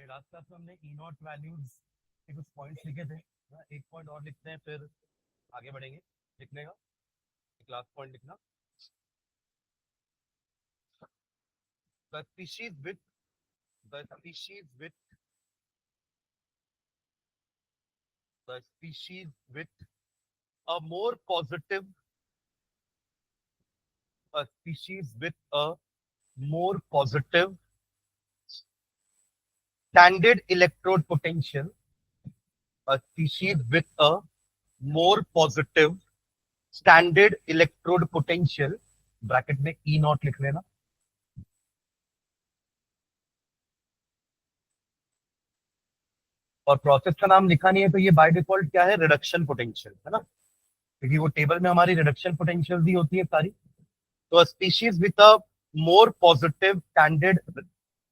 Last class में हमने ई not values के कुछ पॉइंट्स लिखे थे ना, एक पॉइंट और लिखते हैं फिर आगे बढ़ेंगे। लिखने का एक लास्ट पॉइंट लिखना। The species with the species with the species with a more positive a species with a more positive standard electrode potential, a species with a more positive standard electrode potential, bracket में ई not लिख लेना, और process का नाम लिखा नहीं है तो ये बाय डिफॉल्ट क्या है, रिडक्शन पोटेंशियल है ना, क्योंकि वो टेबल में हमारी रिडक्शन पोटेंशियल दी होती है सारी। तो species with a more positive standard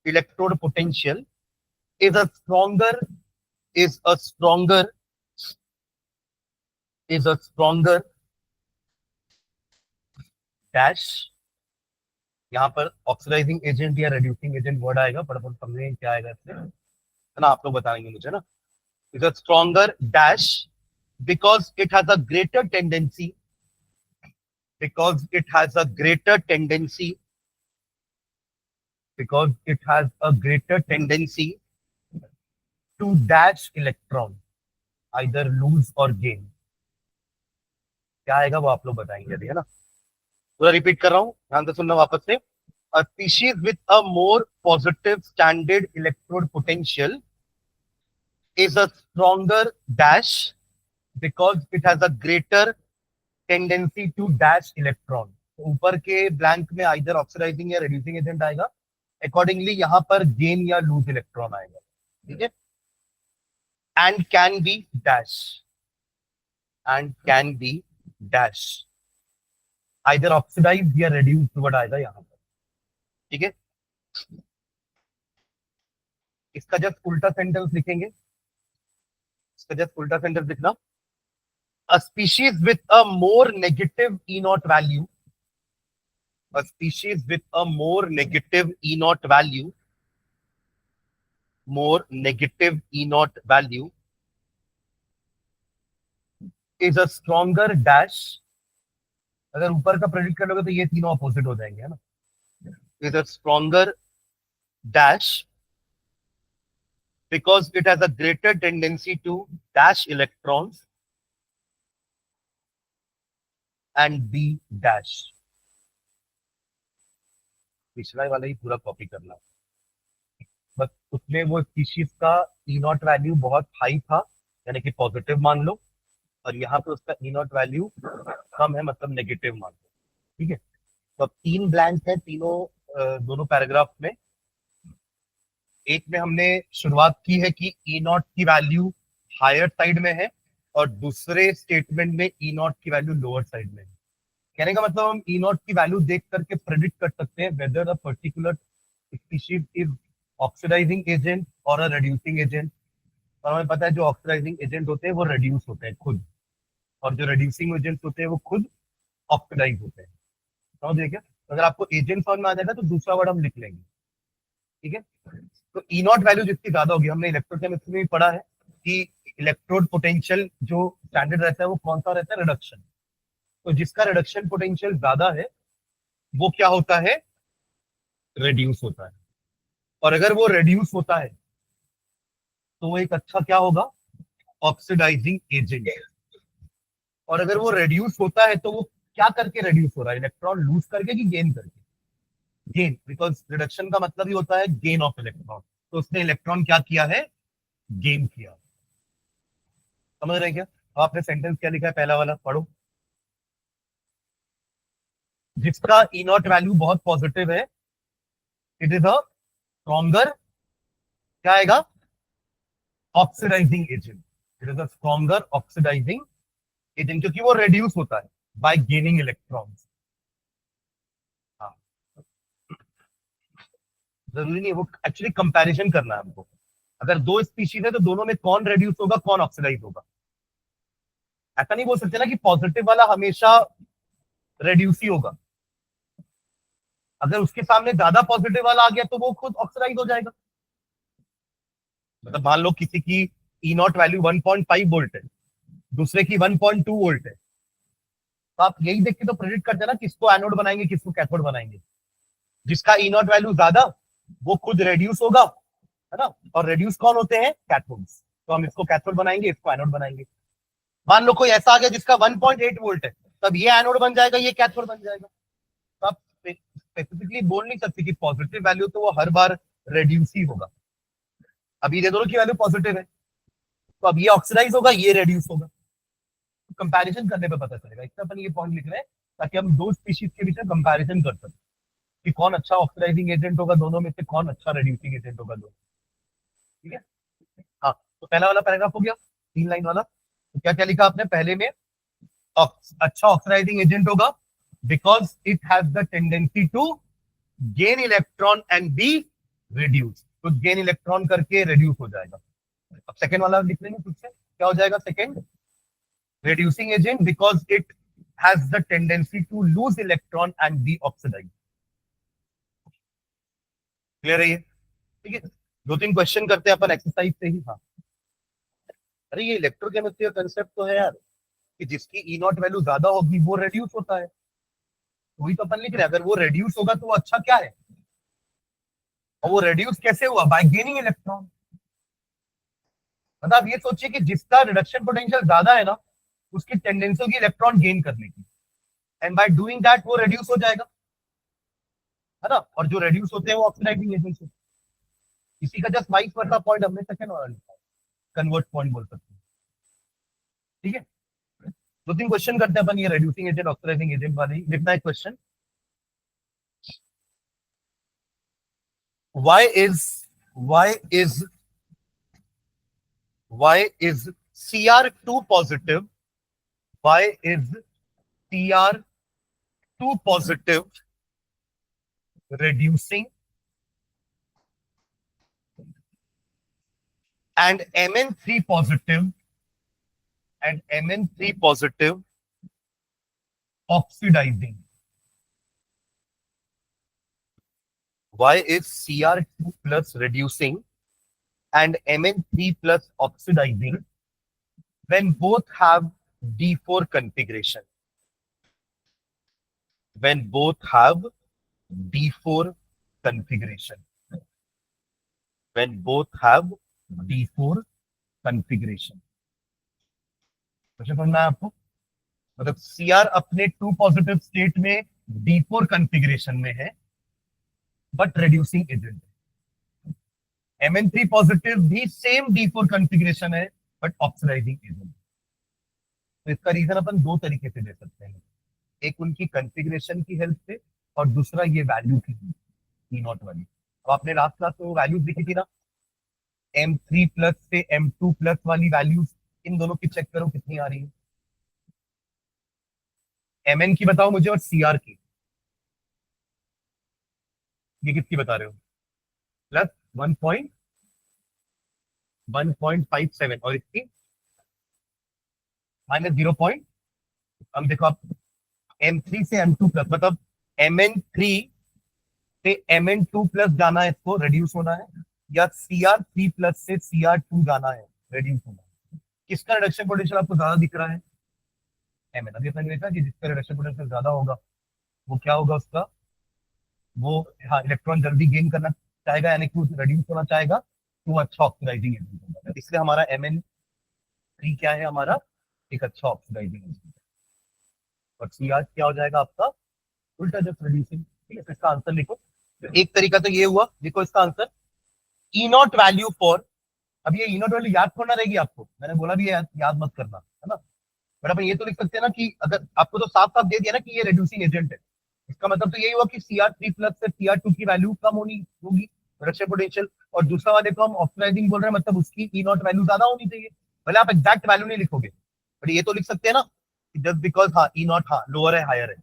electrode potential is a stronger is a stronger is a stronger dash, यहाँ पर ऑक्सीडाइजिंग एजेंट या रेड्यूसिंग एजेंट वर्ड आएगा, फटाफट समझेंगे क्या आएगा इससे, है ना, आप लोग बताएंगे मुझे ना। Is a stronger dash because it has a greater tendency because it has a greater tendency because it has a greater tendency to dash electron either lose or gain। क्या आएगा वो आप लोग बताएंगे अभी, है ना। पूरा रिपीट कर रहा हूं, ध्यान से सुनना वापस से। A species with a more positive standard electrode potential is a stronger dash because it has a greater tendency to dash electron। तो ऊपर के ब्लैंक में आइदर ऑक्सीडाइजिंग या रिड्यूसिंग एजेंट आएगा, अकॉर्डिंगली यहां पर गेन या लूज इलेक्ट्रॉन आएगा, ठीक है। And can be dash and can be dash either oxidize या रिड्यूस्ड वर्ड आएगा यहां पर, ठीक है। इसका जस्ट उल्टा सेंटेंस लिखेंगे, इसका जस्ट उल्टा सेंटेंस लिखना। A species with a more negative E naught value, a species with a more negative E naught value, more negative E naught value is a stronger dash। अगर ऊपर का predict कर लोगे तो ये तीनों अपोजिट हो जाएंगे, है ना। Is a stronger dash because it has a greater tendency to dash electrons and be dash। पिछला वाला ही पूरा कॉपी करना, बस उसमें वो स्पीशीज का ई नॉट वैल्यू बहुत हाई था, यानी कि पॉजिटिव मान लो, और यहाँ पे उसका ई नॉट वैल्यू कम है, मतलब नेगेटिव मान लो, ठीक है। तो अब तीन ब्लैंक है तीनों दोनों पैराग्राफ में। एक में हमने शुरुआत की है कि ई नॉट की वैल्यू हायर साइड में है, और दूसरे स्टेटमेंट में ई नॉट की वैल्यू लोअर साइड में है। कहने का मतलब हम ई नॉट की वैल्यू देख करके प्रेडिक्ट कर सकते हैं whether a particular species is oxidizing agent और अ रिड्यूसिंग एजेंट। और हमें पता है जो ऑक्सीडाइजिंग एजेंट होते हैं वो रिड्यूस होते हैं खुद, और जो रिड्यूसिंग एजेंट होते हैं वो खुद ऑक्सीडाइज होते हैं। समझ गए क्या? अगर आपको एजेंट समझ में आ जाएगा तो दूसरा वर्ड हम लिख लेंगे, ठीक है। तो ई नॉट वैल्यू जितनी ज्यादा होगी, हमने इलेक्ट्रोकेमिस्ट्री में भी पढ़ा है कि इलेक्ट्रोड पोटेंशियल जो स्टैंडर्ड रहता है वो कौन सा रहता है, रिडक्शन। तो जिसका रिडक्शन पोटेंशियल ज्यादा है वो क्या होता है, रिड्यूस होता है। और अगर वो रिड्यूस होता है तो वो एक अच्छा क्या होगा, ऑक्सीडाइजिंग एजेंट। और अगर वो रिड्यूस होता है तो वो क्या करके रिड्यूस हो रहा है, इलेक्ट्रॉन लूज करके कि गेन करके, गेन, बिकॉज रिडक्शन का मतलब ही होता है गेन ऑफ इलेक्ट्रॉन। तो उसने इलेक्ट्रॉन क्या किया है, गेन किया। समझ रहे हैं क्या? अब आपने सेंटेंस क्या लिखा है, पहला वाला पढ़ो। जिसका ई नॉट वैल्यू बहुत पॉजिटिव है, इट इज अ स्ट्रॉन्गर, क्या आएगा, oxidizing agent. It is a stronger oxidizing agent, क्योंकि वो रिड्यूस होता है बाय गेनिंग इलेक्ट्रॉन्स। हाँ, जरूरी नहीं, वो एक्चुअली कंपैरिजन करना है हमको। अगर दो स्पीशीज है तो दोनों में कौन रिड्यूस होगा कौन ऑक्सीडाइज होगा। ऐसा नहीं बोल सकते ना कि पॉजिटिव वाला हमेशा रिड्यूस ही होगा। अगर उसके सामने ज्यादा पॉजिटिव वाला आ गया तो वो खुद ऑक्सीडाइज हो जाएगा। मतलब मान लो किसी की ई नॉट वैल्यू 1.5 वोल्ट है, दूसरे की 1.2 वोल्ट है, तो आप यही देख के तो प्रेडिक्ट करते हैं ना किसको एनोड बनाएंगे किसको कैथोड बनाएंगे। जिसका ई नॉट वैल्यू ज्यादा वो खुद रेड्यूस होगा, है ना, और रेड्यूस कौन होते हैं, कैथोड्स। तो हम इसको कैथोड बनाएंगे, इसको एनोड बनाएंगे। मान लो कोई ऐसा आ गया जिसका 1.8 वोल्ट है, तब ये एनोड बन जाएगा, ये कैथोड बन जाएगा। तो आप स्पेसिफिकली बोल नहीं सकते कि पॉजिटिव वैल्यू तो वो हर बार रेड्यूस ही होगा। अब ये दोनों की वैल्यू पॉजिटिव है, तो अब ये ऑक्सीडाइज होगा, ये रेड्यूस होगा। तो कंपैरिजन करने पे पता चलेगा, इससे अपन ये पॉइंट लिख रहे हैं ताकि हम दो स्पीशीज के बीच में कंपैरिजन कर सकते कि कौन अच्छा ऑक्सीडाइजिंग एजेंट होगा दोनों में से, कौन अच्छा रेड्यूसिंग एजेंट होगा दोनों। ठीक है। हाँ, तो पहला वाला पैराग्राफ हो गया, 3 लाइन वाला। तो क्या क्या लिखा आपने पहले में, अच्छा ऑक्सीडाइजिंग एजेंट होगा because it has the tendency to gain electron and be reduce. तो गेन इलेक्ट्रॉन करके रिड्यूस हो जाएगा। अब सेकंड वाला लिख लेंगे खुद से, क्या हो जाएगा second, reducing agent because it has the tendency to lose electron and be oxidized। Clear है ये? ठीक है, 2-3 क्वेश्चन करते हैं अपन एक्सरसाइज से ही। हाँ, अरे ये इलेक्ट्रोकेमिस्ट्री का कंसेप्ट तो है यार कि जिसकी ई नॉट वैल्यू ज्यादा होगी वो रेड्यूस होता है। वही तो अपन लिख रहे हैं, अगर वो रेड्यूस होगा तो वो अच्छा क्या है, और वो रेड्यूस कैसे हुआ, बाय गेनिंग इलेक्ट्रॉन। मतलब आप ये सोचिए कि जिसका रिडक्शन पोटेंशियल ज्यादा है ना, उसकी टेंडेंसी होगी इलेक्ट्रॉन गेन करने की, एंड बाय डूइंग दैट वो रेड्यूस हो जाएगा, है ना। और जो रेड्यूस होते हैं वो ऑक्सीडाइजिंग एजेंट्स होते हैं। इसी का जस्ट वाइस वर्सा पॉइंट हमने सेकंड वाला लिखा है, कन्वर्ट पॉइंट बोल सकते हैं। ठीक है, 2-3 क्वेश्चन करते हैं अपन ये रेड्यूसिंग एजेंट ऑक्सीडाइजिंग एजेंट वाले ही। लिखना है question, why is why is Cr2 positive, why is Cr2 positive reducing and Mn3 positive oxidizing? Why is Cr2 plus reducing and Mn3 plus oxidizing when both have D4 configuration? When both have D4 configuration. When both have D4 configuration. Question समझना है आपको? मतलब Cr अपने 2 positive state में D4 configuration में है but reducing agent. Mn3 positive भी same D4 configuration है बट ऑक्सीडाइजिंग एजेंट। तो इसका रीजन अपन दो तरीके से दे सकते हैं, एक उनकी कॉन्फ़िगरेशन की हेल्प से और दूसरा ये वैल्यू की ई नॉट वाली। अब आपने लास्ट क्लास में वो वैल्यूज लिखी थी ना, M3 प्लस से M2 प्लस वाली वैल्यूज, इन दोनों की चेक करो कितनी आ रही है। Mn की बताओ मुझे और Cr की, ये किसकी बता रहे हो, प्लस 1.57 और इसकी माइनस 0. अब देखो आप M3 से M2 प्लस, मतलब Mn3 से Mn2 प्लस जाना है, इसको रेड्यूस होना है, या Cr3 प्लस से Cr2 जाना है, रेड्यूस होना है। किसका रिडक्शन पोटेंशियल आपको ज्यादा दिख रहा है, Mn। अभी अपने देखा कि जिसका रिडक्शन पोटेंशियल ज्यादा होगा वो क्या होगा उसका, वो हाँ इलेक्ट्रॉन जल्दी गेन करना चाहेगा, यानी कि रेड्यूस होना चाहेगा, तो वो अच्छा ऑक्सीडाइजिंग एजेंट होगा। इसलिए हमारा Mn3 क्या है, हमारा एक अच्छा ऑक्सीडाइजिंग एजेंट। और Cr क्या हो जाएगा आपका, उल्टा जस्ट रेड्यूसिंग। ठीक है, तो इसका आंसर लिखो। तो एक तरीका तो ये हुआ, लिखो इसका answer, E not value for. अब ये ई नॉट वैल्यू याद थोड़ा रहेगी आपको, मैंने बोला भी याद मत करना, है ना। बट अपन ये तो लिख सकते हैं ना कि अगर आपको तो साफ साफ दे दिया ना कि ये रेड्यूसिंग एजेंट है, इसका मतलब तो यही हुआ कि Cr3 प्लस से Cr2 की वैल्यू कम होनी होगी, रिडक्शन पोटेंशियल। और दूसरा वाले को हम ऑक्सीडाइजिंग बोल रहे हैं, मतलब उसकी ई नॉट वैल्यू ज्यादा होनी चाहिए। भले आप एग्जैक्ट वैल्यू नहीं लिखोगे, बट ये तो लिख सकते हैं ना कि जस्ट बिकॉज हाँ ई नॉट हाँ लोअर है हायर है,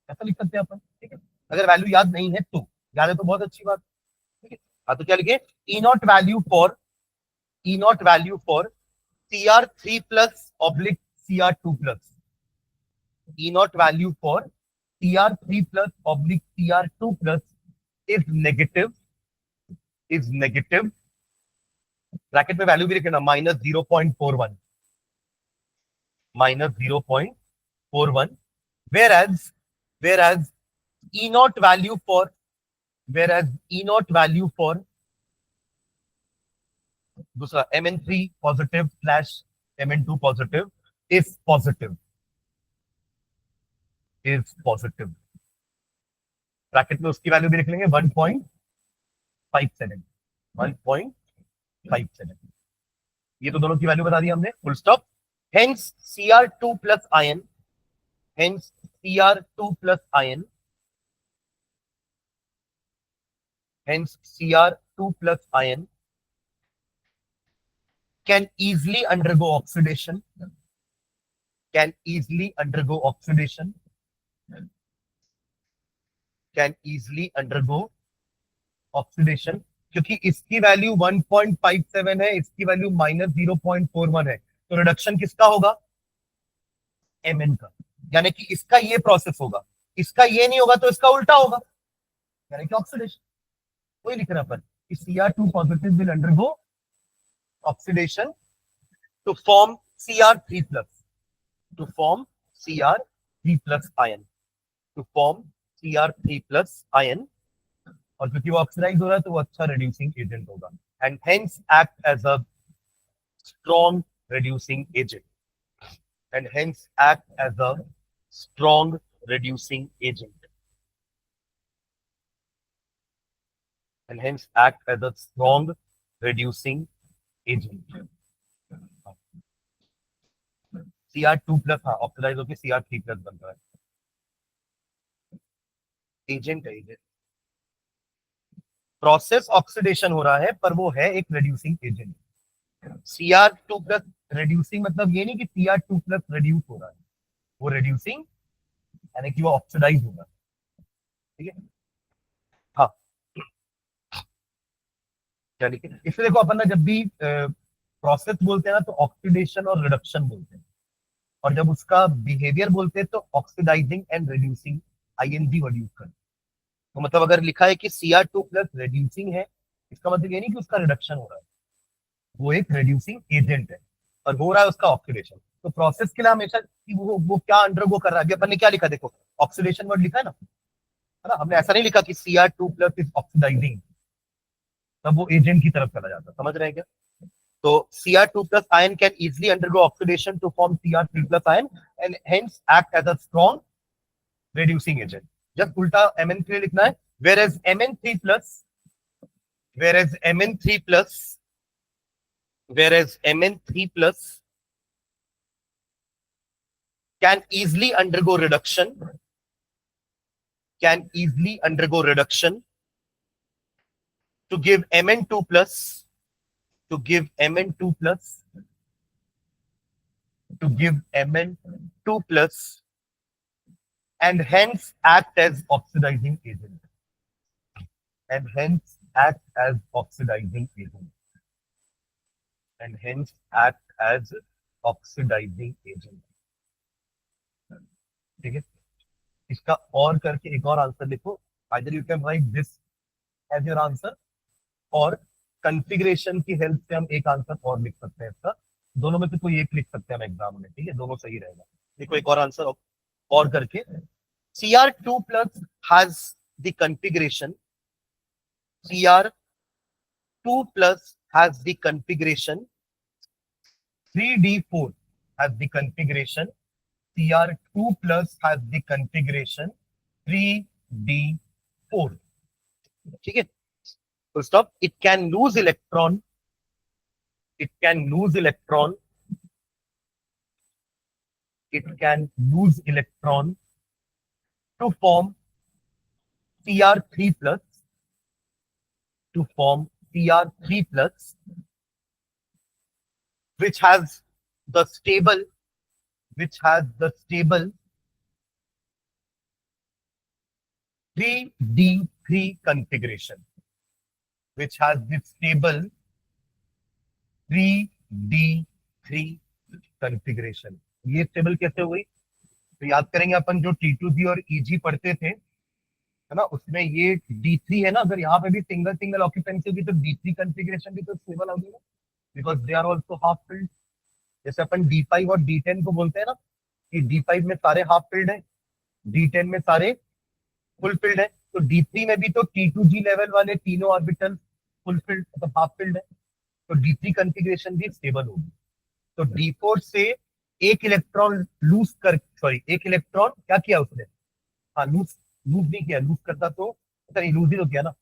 ऐसा लिख सकते हैं अपन। ठीक है, अगर वैल्यू याद नहीं है तो, याद है तो बहुत अच्छी बात। ठीक है, हाँ तो क्या लिखे, E not value for Cr3 plus oblique Cr2 plus, E not value for Cr3 plus oblique Cr2 plus is negative bracket में वैल्यू भी लिखना -0.41, -0.41, whereas E naught value for दूसरा Mn3 positive / Mn2 positive is positive. Bracket में उसकी value भी लिख लेंगे 1.57। ये तो दोनों की वैल्यू बता दी हमने, full stop. Hence Cr2 plus ion can easily undergo oxidation क्योंकि इसकी वैल्यू 1.57 है, इसकी वैल्यू -0.41 है, तो रिडक्शन किसका होगा? Mn का। यानी कि इसका ये प्रोसेस होगा, इसका ये नहीं होगा तो इसका उल्टा होगा, यानी कि ऑक्सीडेशन। वही लिख रहा अपन Cr2 positive will undergo oxidation to form Cr3 plus ion, और क्योंकि वो ऑक्सीडाइज हो रहा है तो वो अच्छा रिड्यूसिंग एजेंट होगा, and hence act as a strong reducing agent, Cr2 plus oxidize होकर Cr3 प्लस बन रहा है, एजेंट है। प्रोसेस ऑक्सीडेशन हो रहा है पर वो है एक reducing agent. Cr2 plus reducing मतलब ये नहीं कि Cr2 प्लस रिड्यूस हो रहा है, वो रिड्यूसिंग यानी कि वो ऑक्सीडाइज होगा। ठीक है, हाँ। यानी कि इसलिए देखो अपन ना जब भी प्रोसेस बोलते हैं ना तो ऑक्सीडेशन और रिडक्शन बोलते हैं, और जब उसका बिहेवियर बोलते हैं तो oxidizing and reducing ING word use करते हैं। तो मतलब अगर लिखा है कि Cr2 प्लस रिड्यूसिंग है, इसका मतलब ये नहीं कि उसका रिडक्शन हो रहा है, वो एक रिड्यूसिंग एजेंट है और हो रहा है उसका ऑक्सीडेशन। तो प्रोसेस के लिए हमेशा वो क्या अंडरगो कर रहा है, अभी अपन ने क्या लिखा देखो, ऑक्सीडेशन वर्ड लिखा है ना, हमने ऐसा नहीं लिखा कि Cr2 प्लस इज ऑक्सीडाइजिंग, तब वो एजेंट की तरफ चला जाता, समझ रहे हैं क्या? तो Cr2 plus ion can easily undergo oxidation to form Cr3 plus ion and hence act as a strong reducing agent. जब उल्टा Mn3 लिखना है, whereas Mn3 plus can easily undergo reduction to give Mn2 plus and hence act as oxidizing agent. ठीक है, इसका और करके एक और आंसर लिखो, either you can write this as your answer और कॉन्फ़िगरेशन की हेल्प से हम एक आंसर और लिख सकते हैं इसका, दोनों में से कोई एक लिख सकते हैं हम एग्जाम में। ठीक है, दोनों सही रहेगा। देखो एक और आंसर और करके, Cr2 plus has the configuration 3d4 has the configuration Cr2 plus has the configuration 3d4। ठीक है, full stop। It can lose electron to form Cr3 plus which has the stable 3d3 configuration, which has the stable 3d3 configuration। ये stable कैसे हुई? तो याद करेंगे अपन जो T2G और EG पढ़ते थे, है ना, उसमें ये D3 है ना, अगर यहाँ पे भी सिंगल ऑक्यूपेंसी होगी तो D3 कॉन्फ़िगरेशन भी तो स्टेबल होगी ना। Because they are also half filled. जैसे अपन D5 और D10 को बोलते हैं ना कि D5 में सारे हाफ फिल्ड है, D10 में सारे फुल फिल्ड है, तो D3 में भी तो T2G लेवल वाले तीनों ऑर्बिटल फुल फिल्ड मतलब हाफ फिल्ड है, तो D3 कंफिग्रेशन भी स्टेबल होगी। तो D4 से एक इलेक्ट्रॉन लूज कर, सॉरी एक इलेक्ट्रॉन क्या किया उसने, हाँ लूज, लूज नहीं किया, लूज करता तो नहीं, लूज ही तो किया ना।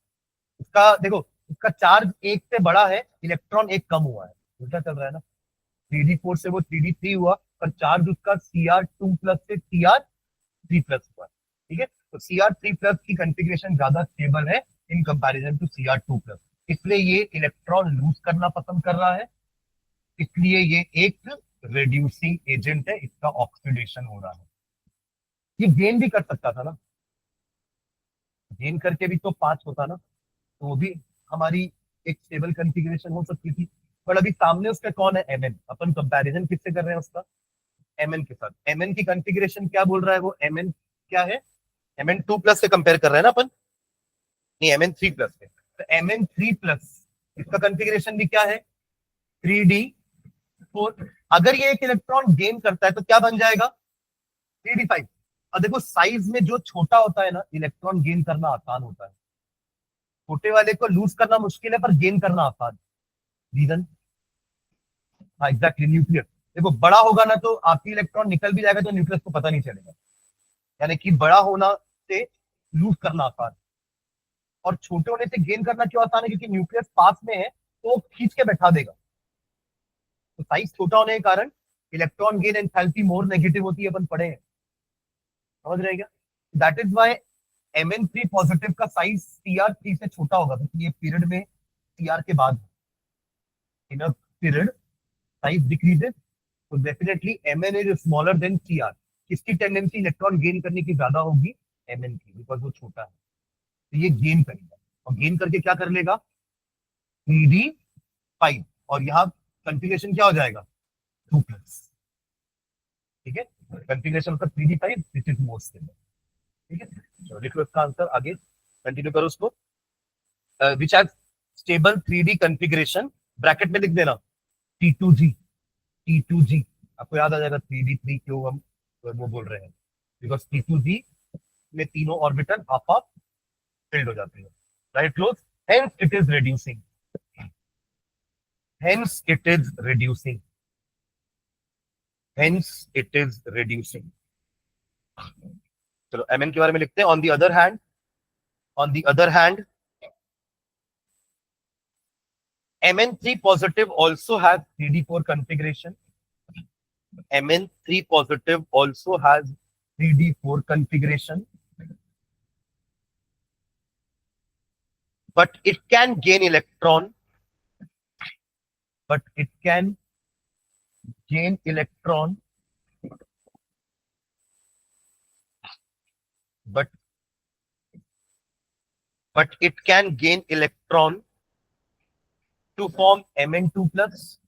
उसका देखो, उसका चार्ज एक से बड़ा है, इलेक्ट्रॉन एक कम हुआ है, उल्टा चल रहा है ना। 3D4 से वो 3D3 हुआ, पर चार्ज उसका Cr2 प्लस से Cr3 प्लस हुआ, ठीक है। तो Cr3 प्लस की कंफिग्रेशन ज्यादा स्टेबल है in comparison to Cr2 plus, इसलिए ये इलेक्ट्रॉन लूज करना पसंद कर रहा है, इसलिए ये एक रिड्यूसिंग एजेंट है, इसका ऑक्सीडेशन हो रहा है। ये गेन भी कर सकता था ना, गेन करके भी तो 5 होता ना, तो वो भी हमारी एक स्टेबल कॉन्फ़िगरेशन हो सकती थी। पर अभी सामने उसका कौन है, Mn, अपन कंपैरिजन किससे कर रहे हैं उसका, Mn के साथ। Mn की कॉन्फ़िगरेशन क्या बोल रहा है वो, Mn क्या है, Mn2 प्लस से कंपेयर कर रहे हैं ना अपन, नहीं Mn3 प्लस से। तो Mn3 प्लस इसका कॉन्फ़िगरेशन भी क्या है, 3D4। अगर ये एक इलेक्ट्रॉन गेन करता है तो क्या बन जाएगा, 3D5। और देखो साइज में जो छोटा होता है ना, इलेक्ट्रॉन गेन करना आसान होता है, छोटे वाले को लूज करना मुश्किल है पर गेन करना आसान। रीजन, हाँ एग्जैक्टली, न्यूक्लियस। देखो बड़ा होगा ना तो आपकी इलेक्ट्रॉन निकल भी जाएगा तो न्यूक्लियस को पता नहीं चलेगा, यानी कि बड़ा होना से लूज करना आसान, और छोटे होने से गेन करना क्यों आसान है, क्योंकि न्यूक्लियस पास में है तो वो खींच के बैठा देगा। तो साइज छोटा होने के कारण electron gain enthalpy more negative होती है, अपन पढ़े हैं, समझ रहे क्या। That is why Mn3 positive का साइज Cr3 से छोटा होगा, क्योंकि ये पीरियड में Cr के बाद इन अ पीरियड साइज डिक्रीजेस, तो definitely Mn is smaller than Cr। किसकी टेंडेंसी इलेक्ट्रॉन गेन करने की ज्यादा होगी, Mn की, बिकॉज वो छोटा है, तो ये गेन करेगा, और गेन करके क्या कर लेगा, 3D5, और यहाँ कंफिग्रेशन क्या हो जाएगा, 2 प्लस, ठीक है। कंफिग्रेशन का 3D5, this is more stable, ठीक है। चलो लिख लो इसका आंसर, आगे कंटिन्यू करो उसको। Which has stable 3D configuration, bracket में लिख देना T2G, T2G, आपको याद आ जाएगा 3D3 क्यों हम वो बोल रहे हैं, बिकॉज T2G में तीनों ऑर्बिटल हाफ हाफ फिल्ड हो जाते हैं, right close, hence it is reducing, hence it is reducing, hence it is reducing. चलो Mn के बारे में लिखते हैं। On the other hand, on the other hand, Mn3 positive also has 3D4 configuration. Mn3 positive also has 3D4 configuration, but it can gain electron, but it can gain electron, but it can gain electron to form Mn2 plus,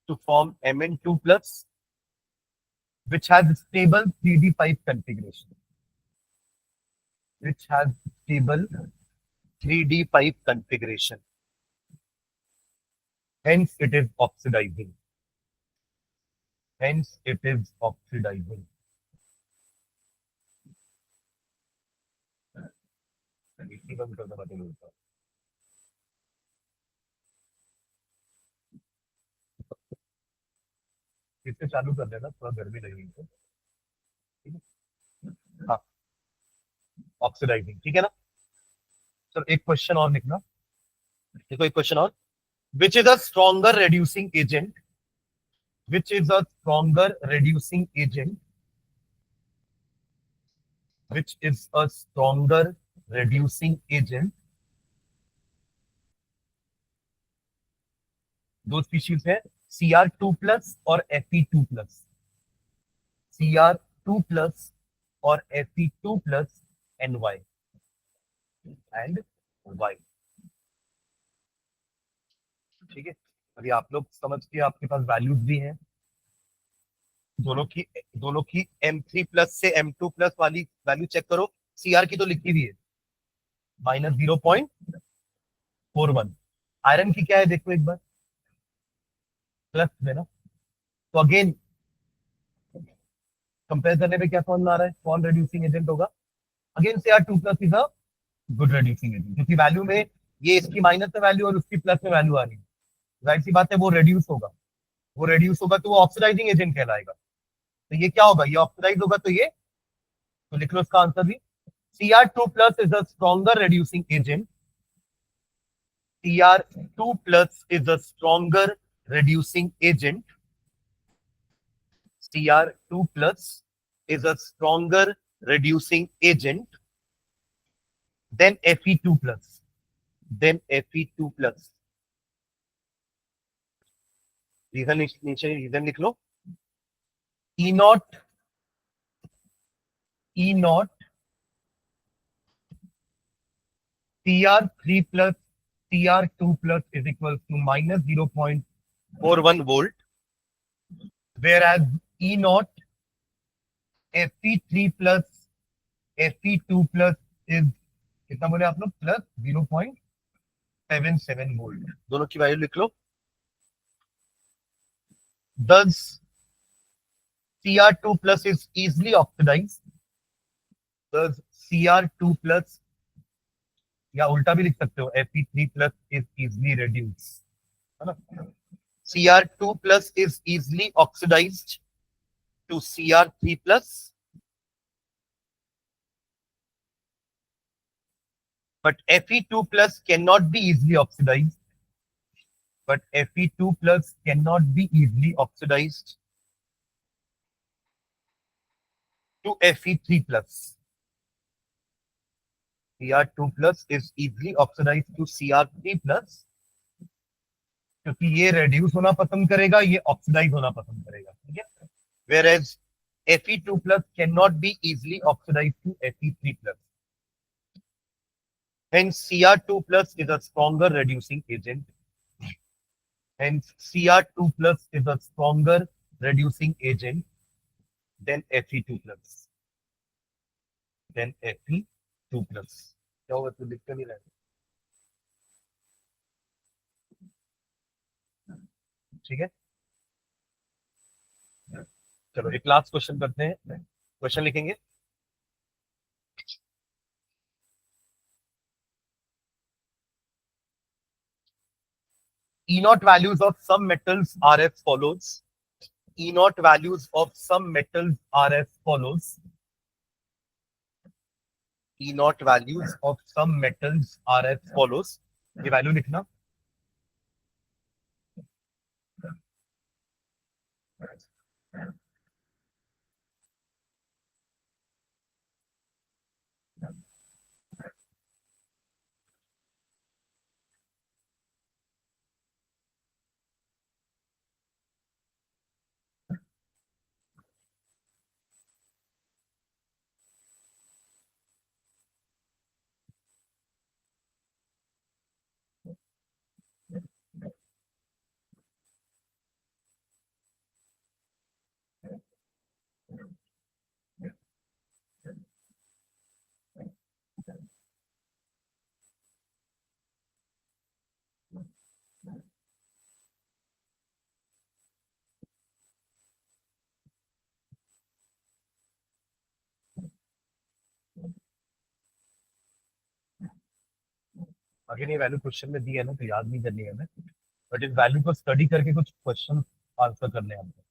to form Mn2 plus, which has stable 3D5 configuration, which has stable 3D5 configuration. Hence it is oxidizing. Hence it is oxidizing. इससे चालू कर देना, थोड़ा गर्मी लगेगी तो, ठीक है। हाँ, ऑक्सीडाइजिंग, ठीक है ना। चलो एक क्वेश्चन और लिखना, देखो एक क्वेश्चन और, which is a stronger reducing agent, which is a stronger reducing agent, which is a stronger reducing agent, दो स्पीशीज है Cr2 प्लस और Fe2 प्लस, Cr2 प्लस और Fe2 plus Ny and Y, ठीक है। अभी आप लोग समझ के, आपके पास वैल्यूज भी हैं दोनों की M3 प्लस से M2 प्लस वाली वैल्यू चेक करो, Cr की तो लिखी हुई है -0.41, आयरन की क्या है देखो एक बार, प्लस में ना, तो अगेन कंपेयर करने पे क्या फॉर्मूला आ रहा है, कौन रिड्यूसिंग एजेंट होगा, again C R two plus is a good reducing agent, क्योंकि वैल्यू में ये इसकी माइनस में वैल्यू और उसकी प्लस में वैल्यू आ रही है, जाहिर सी बात है वो रिड्यूस होगा, वो रिड्यूस होगा तो वो ऑक्सीडाइजिंग एजेंट कहलाएगा, तो ये क्या होगा, ये ऑक्सीडाइज होगा, तो ये, तो लिख लो इसका आंसर भी, Cr2 plus is a stronger reducing agent. Cr2 plus is a stronger reducing agent. Cr2 plus is a stronger reducing agent than Fe2 plus. Then Fe2 plus. Reason नीचे रीजन लिख लो, E not Cr3 plus Cr2 plus is equal to minus 0.41 volt, whereas E naught Fe3 plus Fe2 plus is कितना बोले आप लोग, plus 0.77 volt, दोनों की value लिख लो। Thus Cr2 plus is easily oxidized. Thus Cr2 plus, या उल्टा भी लिख सकते हो, Fe3 plus is easily reduced, है ना, Cr2 plus is easily oxidized to Cr3 plus, but Fe2 plus cannot be easily oxidized. But Fe2 plus cannot be easily oxidized to Fe3 plus. Cr2 plus is easily oxidized to Cr3 plus, क्योंकि ये reduce होना पसंद करेगा, ये oxidise होना पसंद करेगा, ठीक है, whereas Fe2 plus cannot be easily oxidized to Fe3 plus. Hence Cr2 plus is a stronger reducing agent. Hence Cr2 plus is a stronger reducing agent than Fe2 plus. Then Fe2 plus. क्या होगा, तो लिखते नहीं रहना, ठीक है। चलो एक लास्ट क्वेश्चन करते हैं, क्वेश्चन लिखेंगे, E naught values of some metals are as follows. E naught values of some metals are as follows. E naught values of some metals are as follows. ये वैल्यू लिखना, अगर ये value question में दी है ना तो याद नहीं करनी है हमें, बट इस वैल्यू को स्टडी करके कुछ क्वेश्चन आंसर करने हैं हमको।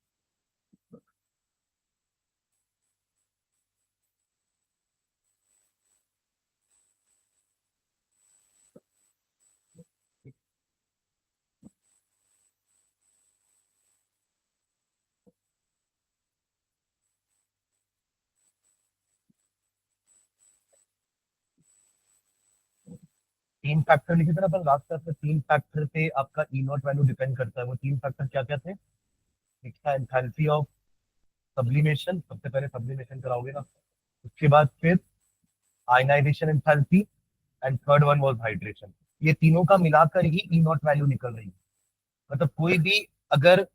तीन फैक्टर लिखे थे ना अपन लास्ट क्लास में, तीन फैक्टर पे आपका ई नॉट वैल्यू डिपेंड करता है, वो तीन फैक्टर क्या क्या थे, एक था एंथैल्पी ऑफ सब्लिमेशन, सबसे पहले सब्लिमेशन कराओगे ना, उसके बाद फिर ionization enthalpy, and third one was hydration, ये तीनों का मिलाकर ही ई नॉट वैल्यू निकल रही है, मतलब कोई भी अगर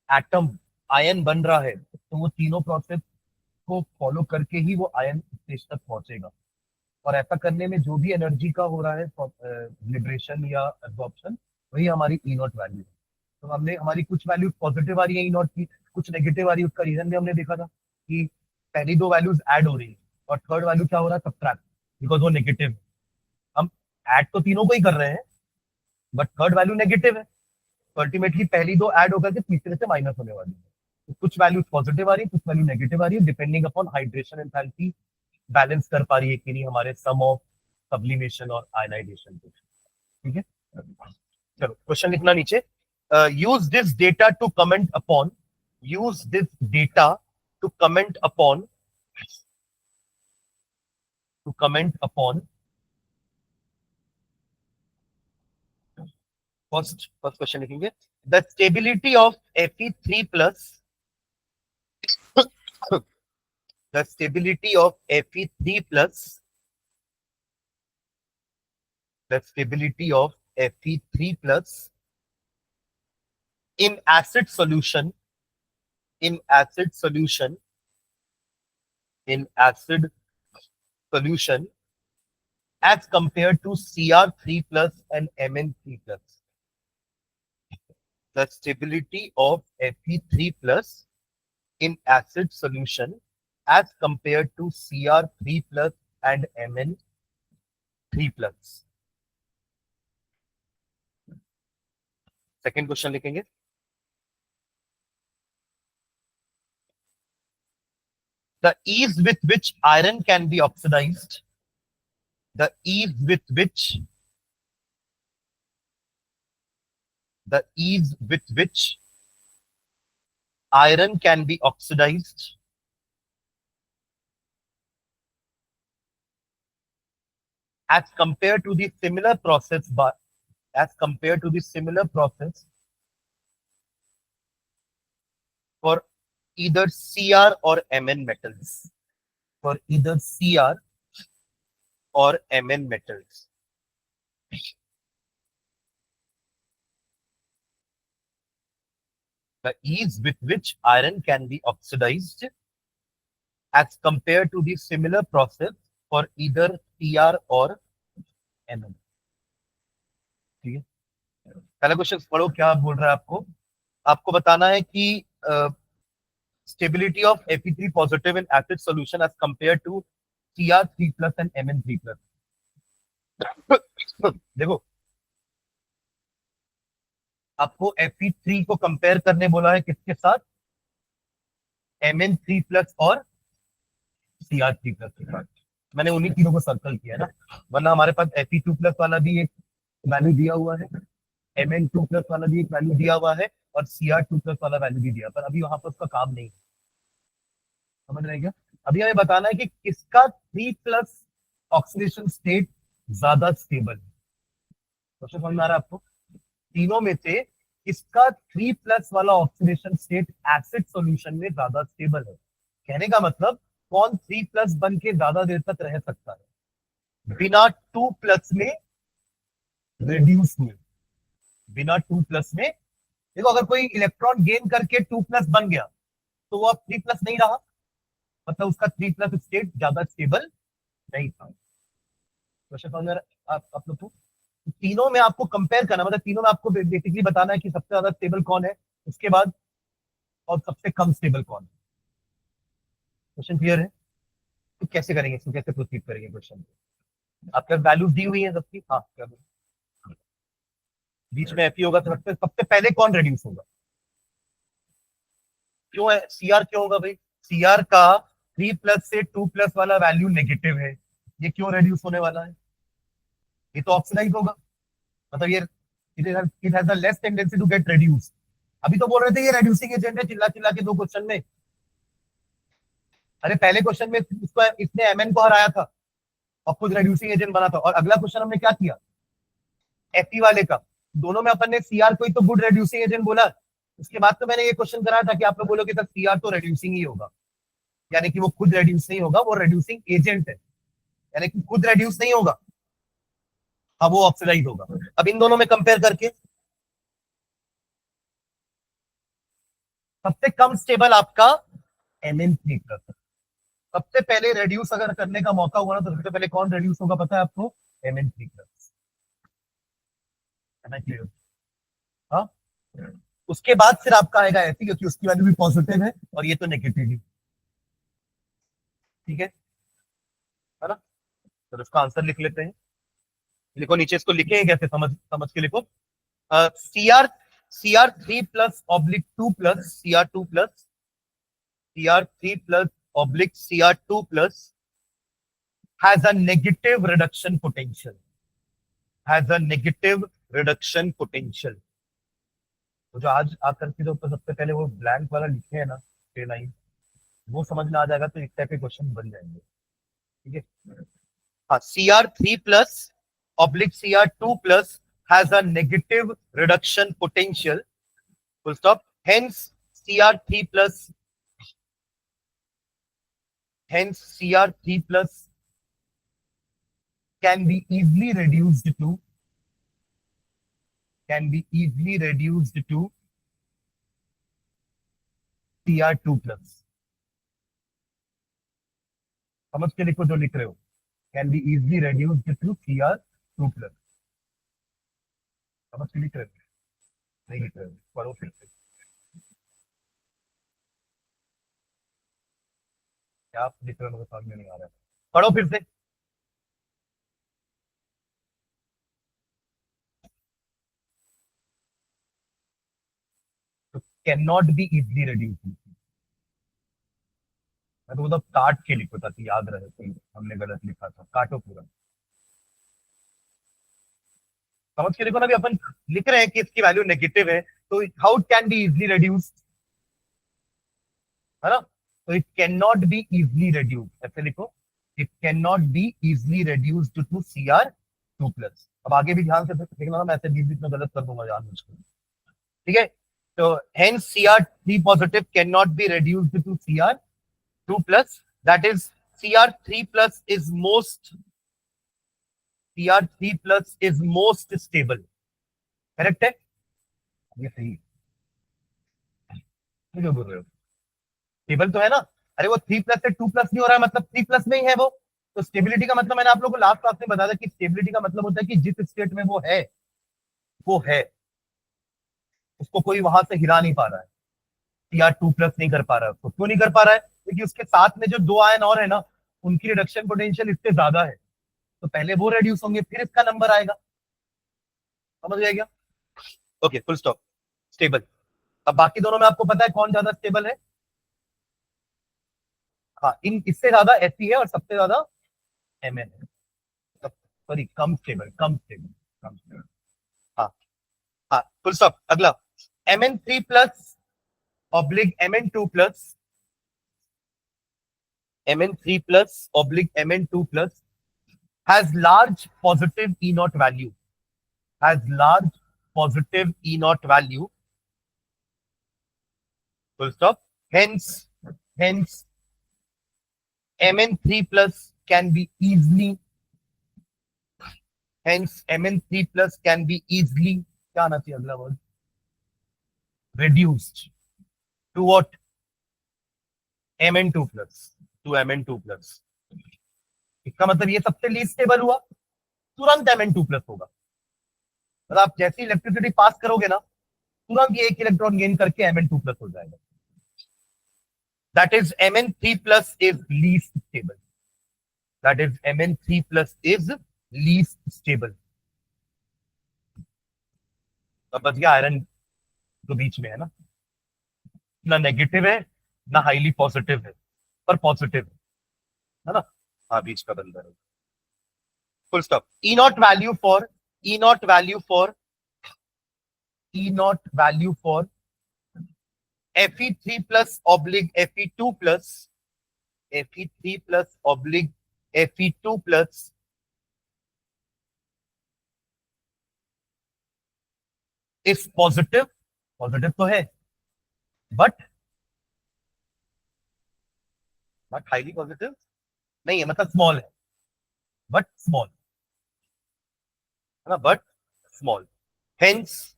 एटम आयन बन रहा है तो वो तीनों प्रोसेस को फॉलो करके ही वो आयन स्टेज तक पहुंचेगा, और ऐसा करने में जो भी एनर्जी का हो रहा है लिबरेशन या एब्जॉर्प्शन, वही हमारी ई नॉट वैल्यू है। तो हमने हमारी कुछ वैल्यूज पॉजिटिव आ रही है ई नॉट की, कुछ नेगेटिव आ रही है। उसका रीजन भी हमने देखा था कि पहली दो वैल्यूज ऐड हो रही है और थर्ड वैल्यू क्या हो रहा है, सब्ट्रैक्ट, बिकॉज वो नेगेटिव है। हम ऐड तो तीनों को ही कर रहे हैं, बट थर्ड वैल्यू नेगेटिव है, तो अल्टीमेटली पहली दो ऐड होकर के तीसरे से माइनस होने वाली है। तो कुछ वैल्यूज पॉजिटिव आ रही है, कुछ वैल्यू नेगेटिव आ रही है, depending upon hydration enthalpy balance कर पा रही है कि नहीं हमारे सम ऑफ सब्लिमेशन और आयनाइजेशन को। ठीक है, चलो क्वेश्चन लिखना नीचे। Use this data to comment upon, use this data to comment upon, to comment upon first question लिखेंगे, the stability of Fe3 plus, the stability of Fe3 plus, the stability of Fe3 plus in acid solution, in acid solution, in acid solution as compared to Cr3 plus and Mn3 plus. The stability of Fe3 plus in acid solution as compared to Cr3 plus and Mn3 plus. Second question लिखेंगे, the ease with which iron can be oxidized, the ease with which, the ease with which iron can be oxidized as compared to the similar process, but as compared to the similar process for either Cr or Mn metals, for either Cr or Mn metals. The ease with which iron can be oxidized as compared to the similar process for either Cr or Mn. ठीक है, पहला question पढ़ो, क्या बोल रहा है आपको। आपको बताना है कि stability of Fe3 positive in acid solution as compared to Cr3 plus and Mn3 plus. देखो, आपको Fe3 को कंपेयर करने बोला है किसके साथ, Mn3 प्लस और Cr3 प्लस के साथ। मैंने उन्हीं तीनों को सर्कल किया है ना, वरना हमारे पास Fe2 प्लस वाला भी एक वैल्यू दिया हुआ है, Mn2 प्लस वाला भी एक वैल्यू दिया हुआ है और Cr2 प्लस वाला वैल्यू भी दिया, पर अभी वहां पर उसका काम नहीं है। समझ रहे हैं क्या? अभी हमें बताना है कि किसका 3 प्लस ऑक्सीडेशन स्टेट ज्यादा स्टेबल है। क्वेश्चन समझ में आ रहा है आपको? तीनों में से किसका 3 प्लस वाला ऑक्सीडेशन स्टेट एसिड सॉल्यूशन में ज्यादा स्टेबल है। कहने का मतलब कौन 3 प्लस बन के ज्यादा देर तक रह सकता है बिना 2 प्लस में रिड्यूस हुए, बिना 2 प्लस में। देखो, अगर कोई इलेक्ट्रॉन गेन करके 2 प्लस बन गया तो वो अब 3 प्लस नहीं रहा, मतलब उसका 3 प्लस स्टेट ज्यादा स्टेबल नहीं था। क्वेश्चन समझ आप लोग को? तीनों में आपको कंपेयर करना, मतलब तीनों में आपको बेसिकली बताना है कि सबसे ज्यादा स्टेबल कौन है, उसके बाद और सबसे कम स्टेबल कौन है। क्वेश्चन क्लियर है? तो कैसे करेंगे इसको, कैसे प्रोसीड करेंगे क्वेश्चन? आपके वैल्यूज दी हुई है सबकी, हाँ कर दो। बीच में एफई होगा तो सबसे पहले कौन रेड्यूस होगा? क्यों है सीआर, क्यों होगा भाई? सीआर का 3 प्लस से 2 प्लस वाला वैल्यू नेगेटिव है, ये क्यों रेड्यूस होने वाला है? ये तो ऑक्सीडाइज होगा, मतलब ये it has the less tendency to get reduce. अभी तो बोल रहे थे ये रेड्यूसिंग एजेंट है, चिल्ला चिल्ला के दो क्वेश्चन में। अरे पहले क्वेश्चन में इसको इसने एमएन को हराया था और खुद रेड्यूसिंग एजेंट बना था, और अगला क्वेश्चन हमने क्या किया, एफई वाले का। दोनों में अपन ने सीआर को ही तो गुड रेड्यूसिंग एजेंट बोला। उसके बाद तो मैंने ये क्वेश्चन कराया था कि आप लोग बोलोगे सर सीआर तो रेड्यूसिंग ही होगा, यानी कि वो खुद रेड्यूस नहीं होगा, वो रेड्यूसिंग एजेंट है, यानी कि खुद रेड्यूस नहीं होगा, अब वो ऑक्सीडाइज होगा। अब इन दोनों में कंपेयर करके सबसे कम स्टेबल आपका Mn3 प्लस, सबसे पहले रेड्यूस अगर करने का मौका होगा ना तो सबसे पहले कौन रेड्यूस होगा पता है आपको? Mn3+। हाँ, उसके बाद फिर आपका आएगा Fe, क्योंकि उसकी वैल्यू भी पॉजिटिव है और ये तो नेगेटिव ही। ठीक है ना? तो इसका आंसर लिख लेते हैं। लिखो नीचे, इसको लिखे कैसे, समझ समझ के लिखो। CR3+/2+, CR3+/2+ has a negative reduction potential, तो जो आज आप करके जो ऊपर सबसे पहले वो ब्लैंक वाला लिखे है ना, 6 लाइन, वो समझ में आ जाएगा तो इस टाइप के क्वेश्चन बन जाएंगे। ठीक है, हाँ, CR3+/CR2+ has a negative reduction potential, full stop. Hence CR3+ can be easily reduced to CR2+। समझ के लिखो जो लिख रहे हो, can be easily reduced to CR2+। समझ के लिख रहे हो? नहीं लिख रहे हो? पढ़ो फिर से। क्या आप लिख रहे हो मुझे समझ में नहीं आ रहा है, पढ़ो फिर से। तो can not be easily reduced, मैं तो मतलब काट के लिखो ताकि याद रहे कि हमने गलत लिखा था। काटो पूरा, समझ के लिखो ना। अभी अपन लिख रहे हैं कि इसकी वैल्यू नेगेटिव है, तो how it can be easily reduced, है ना? तो it can not be easily reduced, ऐसे लिखो, it can not be easily reduced to CR2+। अब आगे भी ध्यान से देखना ना, मैं ऐसे बीच बीच में गलत कर दूंगा यार मुझको। ठीक है, तो hence CR3+ can not be reduced to CR2+, that is CR3+ is most stable। Correct है? ये सही है जो बोल रहे हो, स्टेबल तो है ना। अरे वो 3+ से 2+ नहीं हो रहा है, मतलब 3+ में ही है वो। तो स्टेबिलिटी का मतलब मैंने आप लोगों को लास्ट क्लास में बताया था कि स्टेबिलिटी का मतलब होता है कि जिस स्टेट में वो है, उसको कोई वहां से हिला नहीं पा रहा है। CR2+ नहीं कर पा रहा है उसको। क्यों नहीं कर पा रहा है? क्योंकि उसके साथ में जो 2 आयन और है ना, उनकी रिडक्शन पोटेंशियल इससे ज्यादा है, तो पहले वो रेड्यूस होंगे फिर इसका नंबर आएगा। समझ गया क्या? Okay, full stop. स्टेबल। अब बाकी दोनों में आपको पता है कौन ज्यादा स्टेबल है? हाँ, इन इससे ज्यादा Fe है और सबसे ज्यादा Mn है। सॉरी, कम स्टेबल। हाँ, हाँ, फुल स्टॉप। अगला, Mn3+/Mn2+, Mn3+/Mn2+ has large positive E0 value, full stop. Hence Mn3+ can be easily, क्या आना चाहिए अगला word? reduced to what? Mn2+। इसका मतलब ये सबसे लीस्ट स्टेबल हुआ, तुरंत Mn2+ होगा। मतलब आप जैसी इलेक्ट्रिसिटी पास करोगे ना, तुरंत ये एक इलेक्ट्रॉन गेन करके Mn2+ हो जाएगा। That is Mn3+ is least stable. अब बच गया आयरन तो बीच में है ना, ना नेगेटिव है ना हाईली पॉजिटिव है, पर पॉजिटिव है ना। हाँ, बीच का बंदर है। Full stop. E0 value for Fe3+/Fe2+ is positive. Positive तो है, बट हाईली पॉजिटिव नहीं है, मतलब स्मॉल है, बट स्मॉल है ना, but small. Hence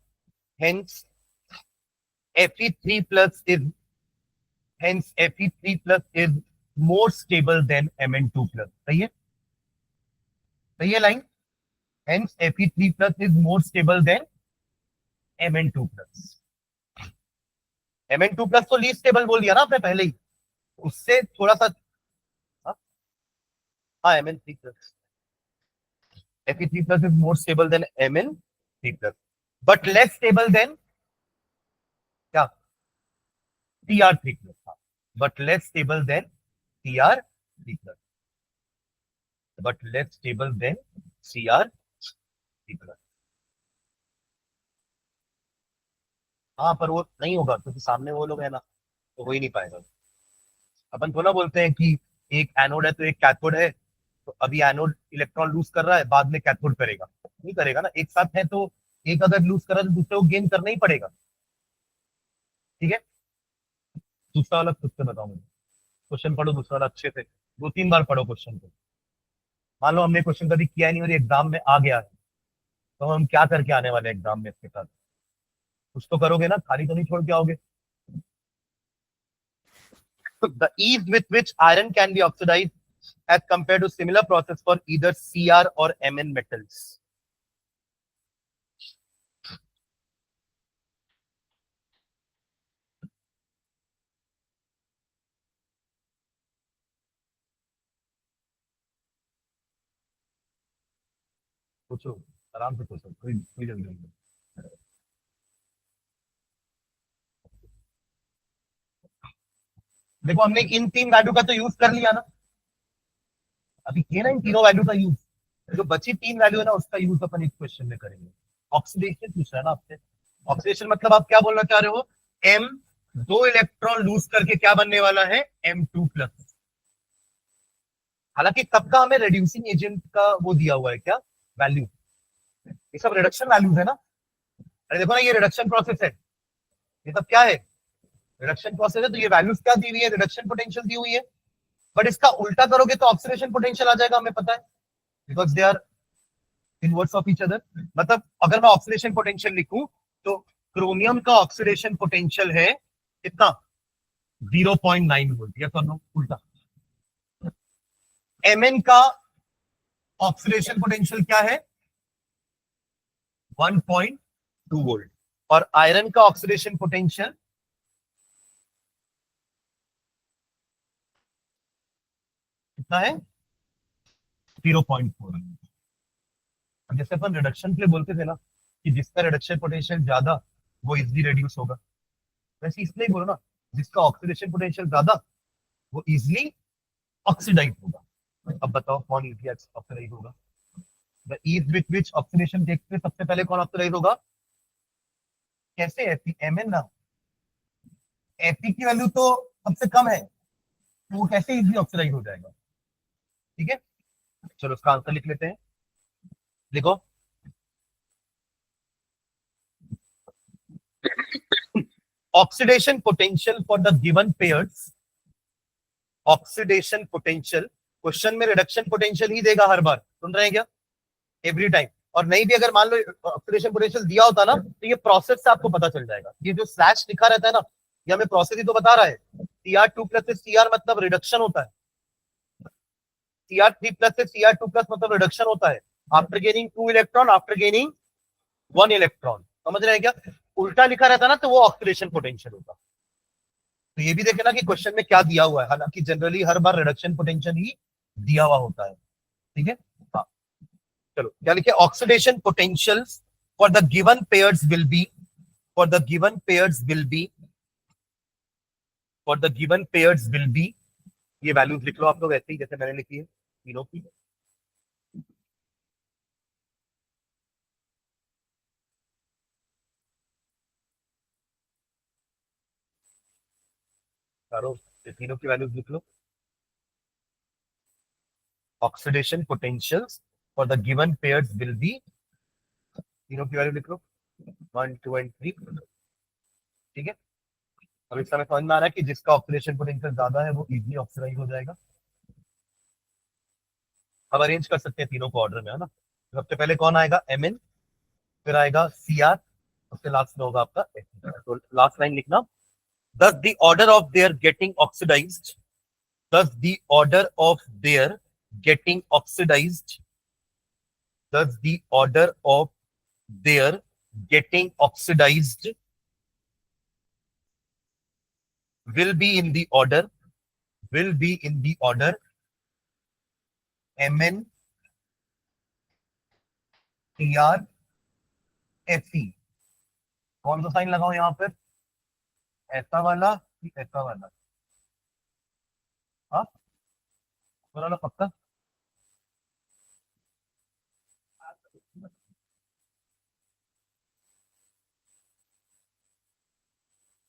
Fe3+ is hence Fe3+ is more stable than Mn2 plus. सही है, सही है line. Hence Fe3 plus is more stable than Mn2 plus. Mn2 plus तो लीस्ट स्टेबल बोल दिया ना आपने पहले ही, उससे थोड़ा सा. हाँ, Mn3 plus. Fe3 plus is more stable than Mn3 plus, but less stable than क्या, Cr3 plus. हाँ, but less stable than Cr3 plus, but less stable than Cr3 plus. हाँ, पर वो नहीं होगा क्योंकि सामने वो लोग है ना, तो हो ही नहीं पाएगा. अपन थोड़ा बोलते हैं कि एक एनोड है तो एक कैथोड है, तो अभी एनोड इलेक्ट्रॉन लूज कर रहा है, बाद में कैथोड करेगा, नहीं करेगा ना. एक साथ है तो एक अगर लूज कर रहा है तो दूसरे को गेन करना ही पड़ेगा. ठीक है, दूसरा वाला खुद से बताओ मुझे. क्वेश्चन पढ़ो दूसरा वाला अच्छे से, 2-3 बार पढ़ो क्वेश्चन को. मान लो हमने क्वेश्चन कभी किया नहीं और एग्जाम में आ गया है, तो हम क्या करके आने वाले एग्जाम में इसके साथ? कुछ तो करोगे ना, खाली तो नहीं छोड़ के आओगे. The ease with which iron can be oxidized as compared to similar process for either Cr or Mn metals. पूछो, आराम से पूछो, कोई जल्दी नहीं. देखो हमने इन 3 वैल्यू का तो यूज कर लिया ना, अभी किए ना इन तीनों वैल्यू का यूज. जो बची 3 वैल्यू है ना, उसका यूज अपन इस क्वेश्चन में करेंगे. ऑक्सीडेशन पूछ रहा है ना आपसे. ऑक्सीडेशन मतलब आप क्या बोलना चाह रहे हो? एम 2 इलेक्ट्रॉन लूज करके क्या बनने वाला है? M2 plus. हालांकि तब का हमें रिड्यूसिंग एजेंट का वो दिया हुआ है क्या, वैल्यू. ये सब रिडक्शन वैल्यूज है ना. अरे देखो ना, ये रिडक्शन प्रोसेस है, ये सब क्या है, रिडक्शन प्रोसेस है. तो ये वैल्यूज क्या दी हुई है? रिडक्शन पोटेंशियल दी हुई है. बट इसका उल्टा करोगे तो ऑक्सीडेशन पोटेंशियल आ जाएगा, हमें पता है, because they are inverse of each other. मतलब अगर मैं ऑक्सीडेशन पोटेंशियल लिखूं तो क्रोमियम का ऑक्सीडेशन पोटेंशियल है कितना? 0.9 वोल्ट. या तो उल्टा. Mn का ऑक्सीडेशन पोटेंशियल क्या है? 1.2 वोल्ट. और आयरन का ऑक्सीडेशन पोटेंशियल कितना है? 0.4. जैसे अपन रिडक्शन के लिए बोलते थे ना कि जिसका रिडक्शन पोटेंशियल ज्यादा वो इजिली रिड्यूस होगा, वैसे इसलिए बोलो ना, जिसका ऑक्सीडेशन पोटेंशियल ज्यादा वो इजिली ऑक्सीडाइज होगा. अब बताओ कौन इजिली ऑक्सीडाइज होगा? The ease with which oxidation takes place, सबसे पहले कौन ऑक्सीडाइज होगा? कैसे? Mn ना. Fe की वैल्यू तो सबसे कम है, तो वो कैसे इजिली ऑक्सीडाइज हो जाएगा? ठीक है, चलो उसका आंसर लिख लेते हैं. देखो, oxidation potential for the given pairs, oxidation potential question में रिडक्शन पोटेंशियल ही देगा हर बार, सुन रहे हैं क्या? Every time. और नहीं भी अगर मान लो ऑक्सीडेशन पोटेंशियल दिया होता ना, तो ये प्रोसेस से आपको पता चल जाएगा. ये जो स्लैश लिखा रहता है ना, ये हमें प्रोसेस ही तो बता रहा है. Cr2 प्लस से Cr मतलब रिडक्शन होता है. Cr3 प्लस से Cr2 प्लस मतलब रिडक्शन होता है. After gaining 2 electron, after gaining 1 electron. समझ रहे हैं क्या? उल्टा लिखा रहता ना तो वो ऑक्सीडेशन पोटेंशियल होता. तो ये भी देखे ना कि क्वेश्चन में क्या दिया हुआ है. हालांकि जनरली हर बार रिडक्शन पोटेंशियल ही दिया हुआ होता है. ठीक है, हाँ. चलो क्या लिखे? Oxidation potential for the given pairs will B, for the given pairs will B, for the given pairs will B. ये वैल्यूज लिख लो आप लोग ऐसे ही जैसे मैंने लिखी है तीनों की. चारों तीनों की वैल्यूज लिख लो. Oxidation potential for the given pairs will be, तीनों की वैल्यू लिख लो 1, 2 एंड 3. ठीक है, अब इस समय समझ में आ रहा है कि जिसका ऑक्सीडेशन पोटेंशियल ज्यादा है वो इजीली ऑक्सीडाइज हो जाएगा. अब अरेंज कर सकते हैं तीनों को ऑर्डर में, है ना. सबसे पहले कौन आएगा? Mn, फिर आएगा Cr, उसके लास्ट में होगा आपका Fe. तो लास्ट लाइन लिखना, thus the order of their getting oxidized, thus the order of their getting oxidized, thus the order of their getting oxidized will be in the order Mn Tr Fe. कौन सा sign लगाओ यहां पर, ऐसा वाला कि ऐसा वाला? हाँ वाला पक्का?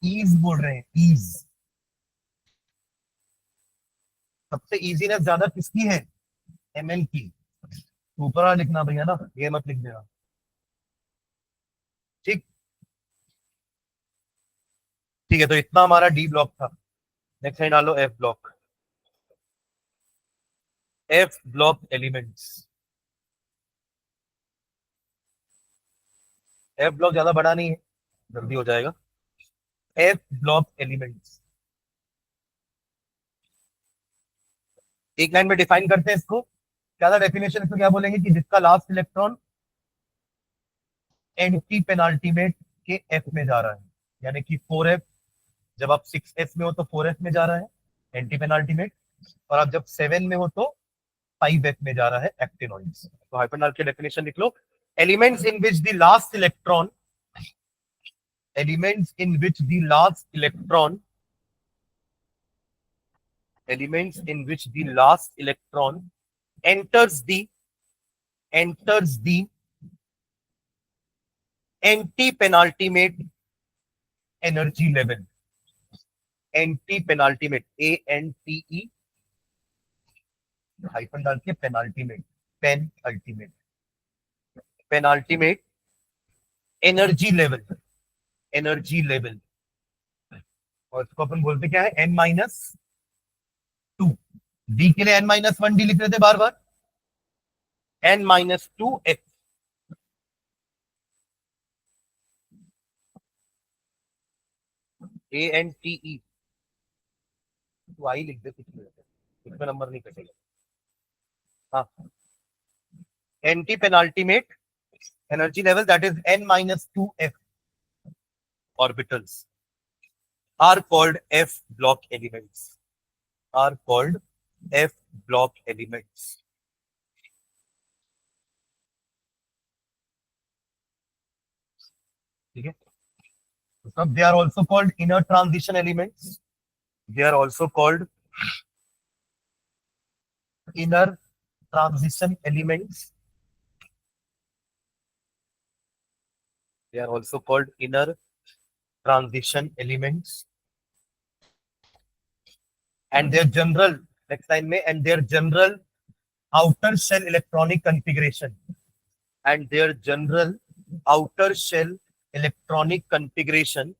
ईज बोल रहे हैं, ईज। सबसे इजीनेस ज्यादा किसकी है? एमएल की। ऊपर वाला लिखना भैया ना, ये मत लिख देना, ठीक? ठीक है, तो इतना हमारा डी ब्लॉक था। नेक्स्ट साइड डालो F block. F block elements, F block ज्यादा बड़ा नहीं है, जल्दी हो जाएगा। एफ ब्लॉक एलिमेंट्स एक लाइन में डिफाइन करते हैं इसको। क्या था डेफिनेशन? इसको क्या बोलेंगे कि जिसका लास्ट इलेक्ट्रॉन एंटी पेनाल्टीमेट के एफ में जा रहा है, यानी कि 4f, जब आप 6s में हो तो 4f में जा रहा है एंटी पेनाल्टीमेट, और आप जब 7 में हो तो 5f में जा रहा है एक्टिनॉइड्स। तो हाइपर डाल के डेफिनेशन लिख लो। Elements in which the last electron, elements in which the last electron, elements in which the last electron enters the anti-penultimate energy level, anti-penultimate, ANTE hyphen डाल के penultimate, penultimate energy level, energy level. और इसको अपन बोलते क्या है? n-2। D के लिए n-1 D लिख रहे थे बार बार, n-2x, ANTE। तो आई लिख दे, कुछ नहीं, इसमें नंबर नहीं कटेगा। हाँ, anti penultimate energy level, that is n-2f orbitals are called F block elements, are called F block elements. ठीक है, तो they are also called inner transition elements, they are also called inner transition elements, they are also called inner transition elements, and their general, next line में, and their general outer shell electronic configuration, and their general outer shell electronic configuration,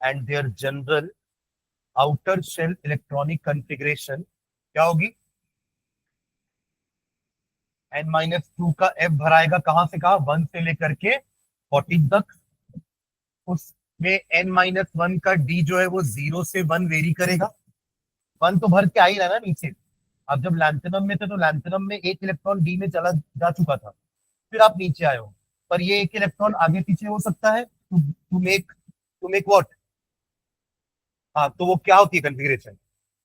and their general outer shell electronic configuration क्या होगी? n-2 का f भराएगा कहां से कहा? 1 से लेकर के 14 तक। उसमें n-1 का d जो है वो 0 से 1 वेरी करेगा। 1 तो भर के आ ही रहा ना नीचे। अब जब लैंथेनम में थे तो लैंथेनम में एक इलेक्ट्रॉन डी में चला जा चुका था, फिर आप नीचे आए हो, पर ये एक इलेक्ट्रॉन आगे पीछे हो सकता है टू मेक व्हाट? हाँ, तो वो क्या होती है कॉन्फ़िगरेशन?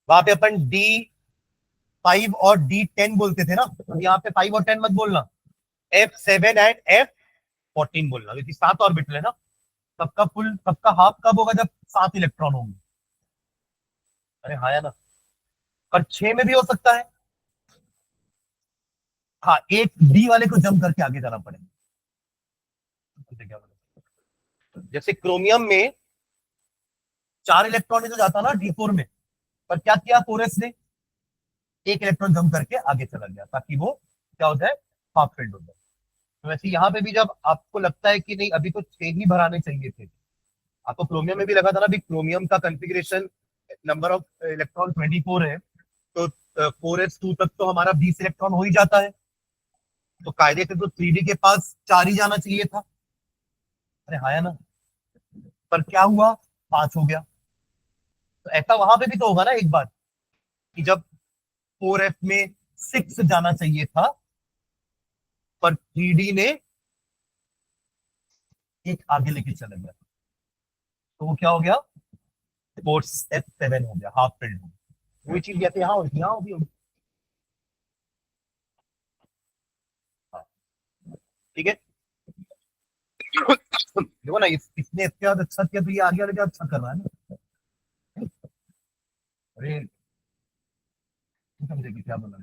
वहां पे अपन D5 और D10 बोलते थे ना, तो यहाँ पे 5 और 10 मत बोलना, F7 एंड F14 बोलना, क्योंकि 7 ऑर्बिटल है ना। सबका फुल, सबका हाफ कब होगा? जब 7 इलेक्ट्रॉन होंगे। अरे हाँ या ना? पर 6 में भी हो सकता है। हाँ, एक डी वाले को जम करके आगे जाना पड़ेगा। जैसे क्रोमियम में 4 इलेक्ट्रॉन जो जाता ना D4 में, पर क्या किया 4s ने? एक इलेक्ट्रॉन जम करके आगे चला गया, ताकि वो क्या हो जाए? हाफ फिल्ड हो जाए। तो वैसे यहाँ पे भी जब आपको लगता है कि नहीं अभी तो 6 ही भराने चाहिए थे, आपको क्रोमियम में भी लगा था ना, भी क्रोमियम का कॉन्फ़िगरेशन नंबर ऑफ इलेक्ट्रॉन 24 है, तो 4s2 तक तो हमारा 20 इलेक्ट्रॉन हो ही जाता है, तो कायदे से तो 3D के पास 4 ही जाना चाहिए था। अरे हाँ या ना? पर क्या हुआ? 5 हो गया। तो ऐसा वहां पे भी तो होगा ना एक बार, कि जब 4F में 6 जाना चाहिए था, पर 3D ने एक आगे लेके चला गया, तो वो क्या हो गया, 4F7 हो गया, हाफ फिल्ड हो गया। वही चीज कहते हैं यहाँ होगी होगी। हाँ, ठीक है। देखो ना, इसने इसके बाद अच्छा किया तो ये आगे आगे अच्छा कर रहा है ना। अरे समझे कि क्या बोला,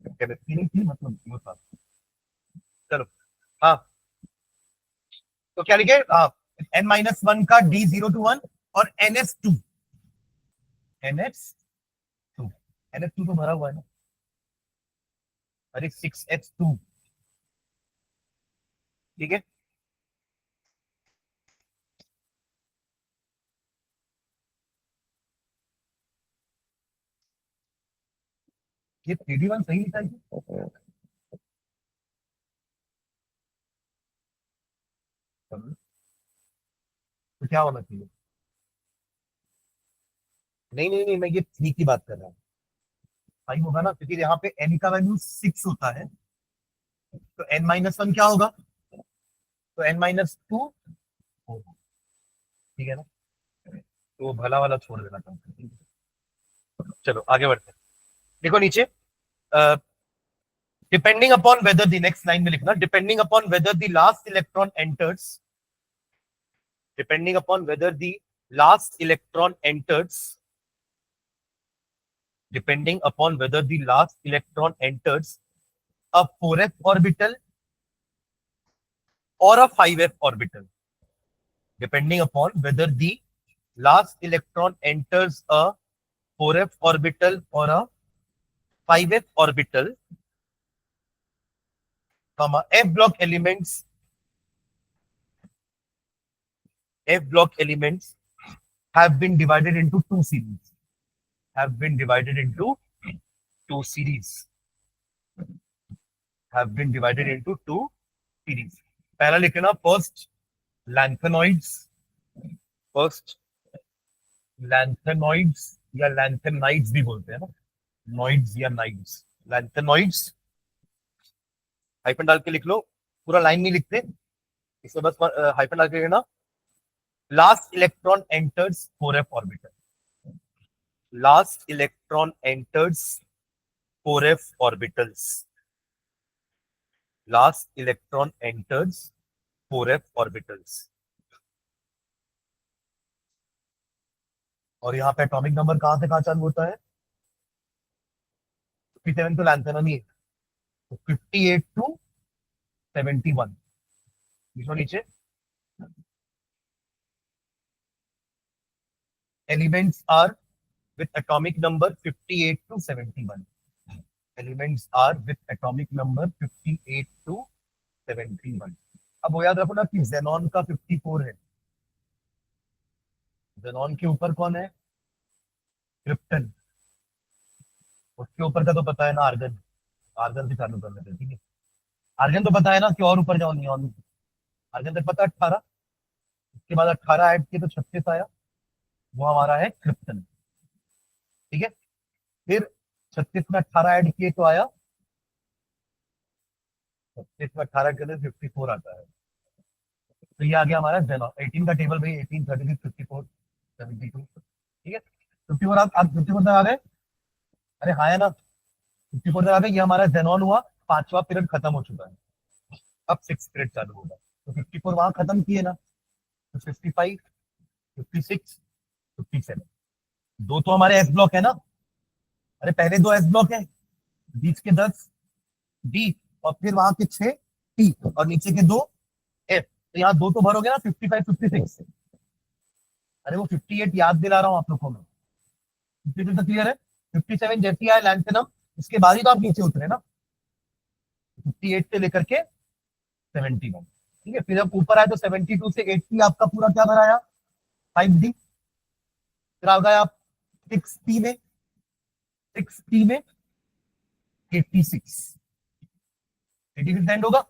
केमिस्ट्री नहीं थी मतलब वो था। चलो, हाँ, तो क्या लिखे, n-1 का D0 to 1 और NS2, NH2, NH2 तो भरा हुआ है ना, अरे 6H2, ठीक है। ये 3D1 सही लिखा है क्या? तो क्या होना चाहिए, नहीं नहीं नहीं, मैं ये 3 की बात कर रहा हूँ, 5 होगा ना, क्योंकि यहाँ पे n का वैल्यू 6 होता है, तो n-1 क्या होगा, तो n-2, ठीक है ना, तो भला वाला छोड़ देना था। चलो आगे बढ़ते हैं, देखो नीचे, depending upon whether the next line में लिखना, depending upon whether the last electron enters, depending upon whether the last electron enters, depending upon whether the last electron enters a 4f orbital or a 5f orbital, depending upon whether the last electron enters a 4f orbital or a 5f orbital, comma, F block elements have been divided into two series, have been divided into two series, have been divided into two series. पहला लिखना, first lanthanoids, first lanthanoids या lanthanides भी बोलते हैं ना, नॉइड्स या नाइड्स, lanthanoids, hyphen डाल के लिख लो, पूरा लाइन नहीं लिखते, इसमें बस हाइफन डाल के लिखना, last electron enters 4f orbital, last electron enters 4f orbitals, last electron enters 4f orbitals, और यहाँ पे एटॉमिक नंबर कहां से कहां चालू होता है, 57 तो लैंथेनॉन ही है, तो 58 to 71, लिखो नीचे, elements are with atomic number 58 to 71, elements are with atomic number 58 to 71। अब वो याद रखो ना कि जेनॉन का 54 है, जेनॉन के ऊपर कौन है, क्रिप्टन, उसके ऊपर का तो पता है ना, आर्गन, आर्गन से चालू कर लेते हैं, ठीक है, आर्गन तो पता है ना कि और ऊपर जाओ, नियॉन, आर्गन तक पता है 18, उसके बाद 18 ऐड किए तो 36 आया, वो हमारा है क्रिप्टन, ठीक है, फिर 36 में 18 ऐड किए तो आया, 36 में 18 के लिए 54 आता है, तो ये आ गया हमारा जेनॉन, 18 का टेबल भाई, 18, 36, 54, 72, ठीक है, 54 आप 54 तक आ गए, अरे हाँ है ना, 54 तक आ गए, ये हमारा जेनॉन हुआ, 5वां पीरियड खत्म हो चुका है, अब 6th पीरियड चालू होगा, तो 54 वहां खत्म किए ना, तो 55, 56, 57, दो तो हमारे एस ब्लॉक है ना, अरे पहले दो एस ब्लॉक है, बीच के 10 डी, और फिर वहां के 6 टी, और नीचे के दो एफ, तो यहाँ दो तो भरोगे ना, 55, 56, अरे वो 58 याद दिला रहा हूँ आप लोग को मैं, 52 तो क्लियर है, 57 जैसी आए लैंथेनम, इसके बाद ही तो आप नीचे उतरे ना, 58 से लेकर के 71, ठीक है, फिर जब ऊपर आए तो 72 से 80 आपका पूरा क्या भराया, 5D, फिर आ गए आप 6P में, 6P में 86, 86 एंड होगा,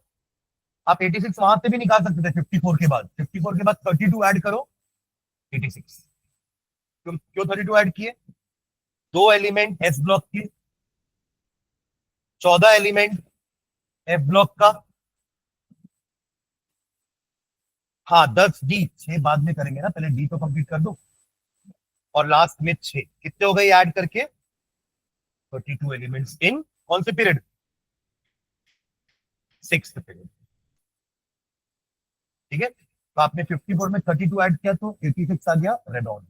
आप 86 वहां से भी निकाल सकते थे, 54 के बाद, 54 के बाद 32 ऐड करो, 86, क्यों क्यों 32 ऐड किए, दो एलिमेंट एस ब्लॉक के, 14 एलिमेंट एफ ब्लॉक का, हाँ 10 डी, 6 बाद में करेंगे ना, पहले डी तो कंप्लीट कर दो, और लास्ट में 6, कितने हो गए ऐड करके 32 एलिमेंट्स इन कौन से पीरियड, 6th पीरियड। ठीक है, तो आपने 54 में 32 ऐड किया तो 86 आ गया रेडॉन।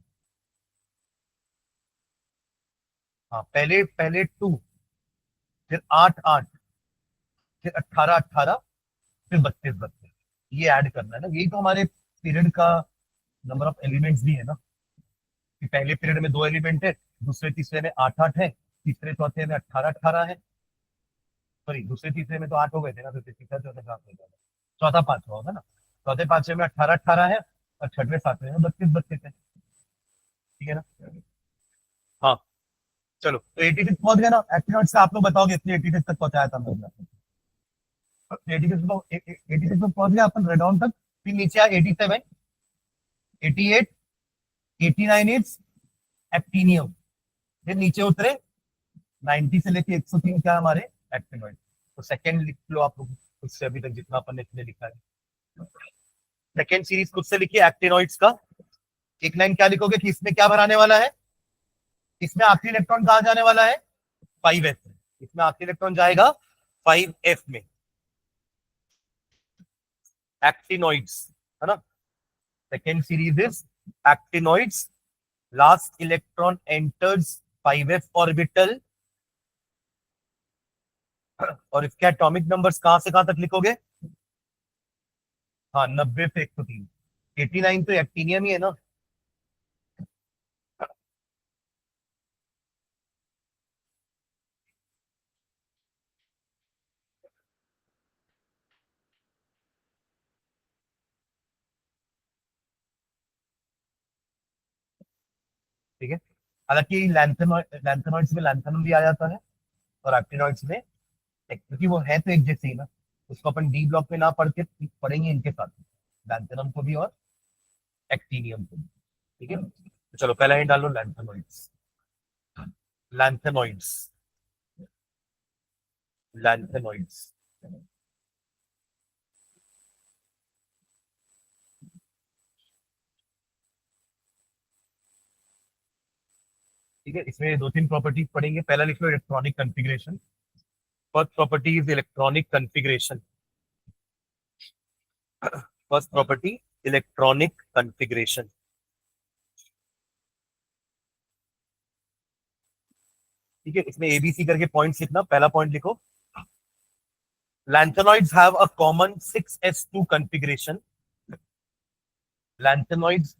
हाँ पहले पहले 2, फिर 8 8, फिर 18 18, फिर 32 32, ये ऐड करना है ना, यही तो हमारे पीरियड का नंबर ऑफ एलिमेंट्स भी है ना, कि पहले पीरियड में 2 एलिमेंट है, दूसरे तीसरे में 8 8 है, तीसरे चौथे में 18 18 है, सॉरी दूसरे तीसरे में तो 8 हो गए थे ना, तो तीसरा चौथे का चौथा पांचवा होगा ना, चौथे पांचवे में 18 18 है, और छठवें सातवें में 32 32 है। ठीक है ना, हाँ चलो तो 86 पहुंच गया ना, एक्टिव से आप लोग बताओगे इतने 86 तक पहुंचाया था मतलब, 86 तो 86 तक पहुंच गया अपन रेडॉन तक, फिर नीचे आया 87 88 89 इट्स एक्टिनियम, फिर नीचे उतरे 90 से लेके 103 क्या हमारे एक्टिनोइड। तो सेकंड लिख लो आप लोग उससे, अभी तक जितना अपन ने इसमें लिखा है सेकंड सीरीज खुद से लिखिए एक्टिनोइड्स का। एक लाइन क्या लिखोगे कि इसमें क्या भराने वाला है, इसमें आखिरी इलेक्ट्रॉन कहां जाने वाला है 5s में, इसमें आखिरी इलेक्ट्रॉन जाएगा 5s में, एक्टिनोइड्स है ना, second series is actinoids, last electron enters 5s orbital, और इसके एटॉमिक नंबर्स कहां से कहां तक लिखोगे, हाँ 90 से 103, 89 तो एक्टिनियम ही है ना, ठीक है। हालांकि लैंथेनॉइड्स में लैंथेनम भी आ जाता है, और एक्टिनॉइड्स में क्योंकि वो है तो एक जैसे ही ना, उसको अपन डी ब्लॉक में ना पढ़ के पढ़ेंगे इनके साथ, लैंथेनम को भी और एक्टिनियम को भी। ठीक है, तो चलो पहला ही डालो लैंथेनॉइड्स, लैंथेनॉइड्स लैंथेनॉइड्स। ठीक है, इसमें दो तीन प्रॉपर्टीज पढ़ेंगे, पहला लिख लो electronic configuration, first property is electronic configuration, first property electronic configuration. ठीक है, इसमें एबीसी करके पॉइंट्स लिखना, पहला पॉइंट लिखो lanthanoids have a common 6s2 configuration, lanthanoids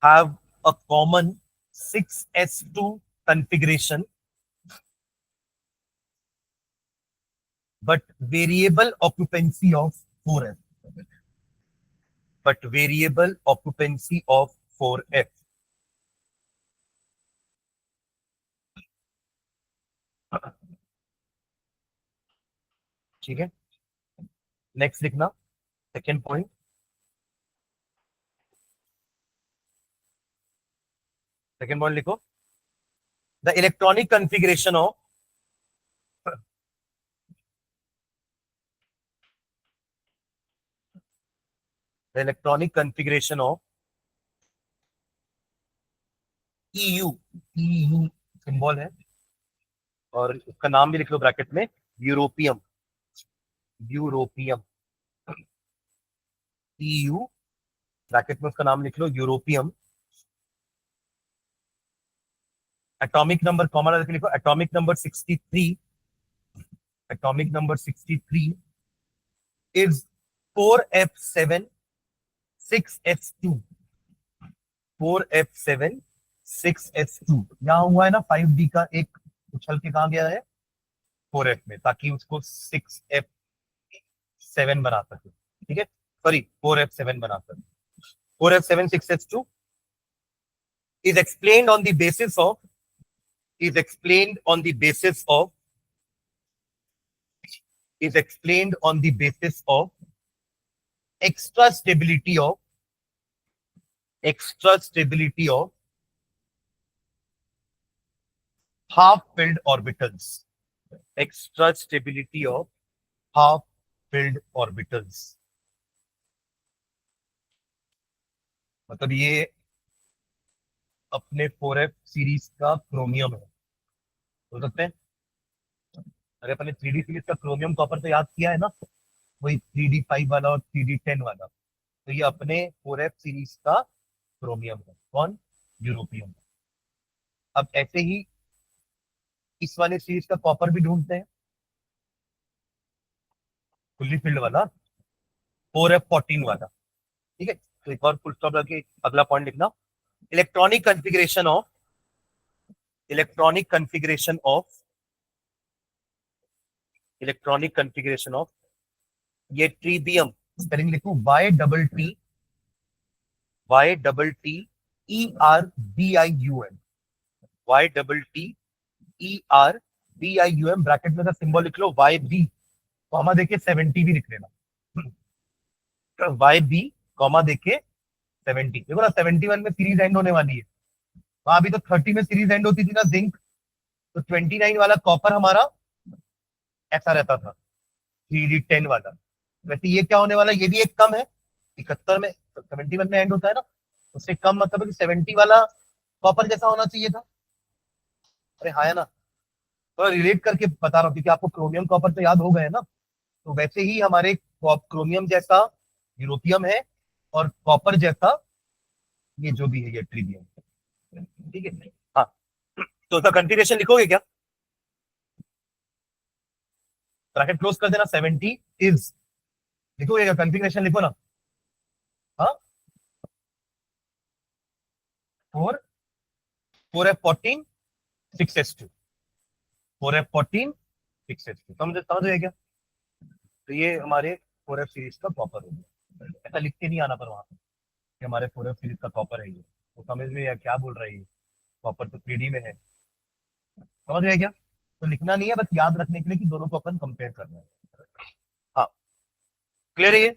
have a common 6s2 configuration, but variable occupancy of 4s, but variable occupancy of 4s। ठीक है, next लिखना सेकेंड पॉइंट, सेकेंड पॉइंट लिखो the electronic configuration of the electronic configuration of EU, EU symbol है, और उसका नाम भी लिख लो ब्रैकेट में, यूरोपियम, यूरोपियम, EU ब्रैकेट में उसका नाम लिख लो यूरोपियम। एटॉमिक नंबर कॉमन करके लिखो, atomic number 63, atomic number 63 is 4f7 6s2, 4f7 6s2, यहां हुआ है ना 5d का एक उछल के कहा गया है 4f में, ताकि उसको 6f7 बना सके। ठीक है, सॉरी 4f7 बना सके, 4f7 6s2 is explained on the basis of, is explained on the basis of, is explained on the basis of extra stability of, extra stability of half filled orbitals, extra stability of half filled orbitals. मतलब ये अपने 4f series का chromium है, हो सकते हैं। अरे अपने 3D सीरीज का क्रोमियम कॉपर तो याद किया है ना, वही 3D5 वाला और 3D10 वाला, तो ये अपने 4f सीरीज का क्रोमियम है। कौन? यूरोपियम। अब ऐसे ही इस वाले सीरीज का कॉपर भी ढूंढते हैं, फुल्ली फिल्ड वाला 4f14 वाला। ठीक है, तो एक और फुल स्टॉप लगे, अगला पॉइंट लिखना। Electronic configuration of electronic configuration of electronic configuration of ये ट्रीबियम, स्पेलिंग लिखो YTTERBIUM, YTTERBIUM, ब्रैकेट में का सिंबल लिख लो YB, कॉमा देके 70 भी लिख लेना। YB कॉमा देके 70, देखो ना 71 में सीरीज एंड होने वाली है, वहां भी तो 30 में सीरीज एंड होती थी ना जिंक, तो 29 वाला कॉपर हमारा ऐसा रहता था 3D10 वाला। वैसे ये क्या होने वाला है, ये भी एक कम है, 71 में 71 में एंड होता है ना, उससे कम मतलब है कि 70 वाला कॉपर जैसा होना चाहिए था। अरे हाँ है ना, तो रिलेट करके बता रहा हूँ क्योंकि आपको क्रोमियम कॉपर तो याद हो गए ना, तो वैसे ही हमारे क्रोमियम जैसा यूरोपियम है और कॉपर जैसा ये जो भी है ये ट्रिबियम। ठीक है, हाँ, तो उसका कॉन्फ़िगरेशन लिखोगे क्या? ब्रैकेट क्लोज कर देना, 70 इज, लिखोगे क्या? कॉन्फ़िगरेशन लिखो ना। हाँ, 4F14 6s2, 4F14 6s2, समझ गए क्या? तो ये हमारे 4F सीरीज का कॉपर हो गया, ऐसा लिख के नहीं आना पर वहां पे कि हमारे 4F सीरीज का कॉपर है ये, तो समझ में या क्या बोल रही है, कॉपर तो 3D में है, समझ गए क्या? तो लिखना नहीं है, बस याद रखने के लिए कि दोनों को अपन कंपेयर करना है। हाँ, क्लियर है ये?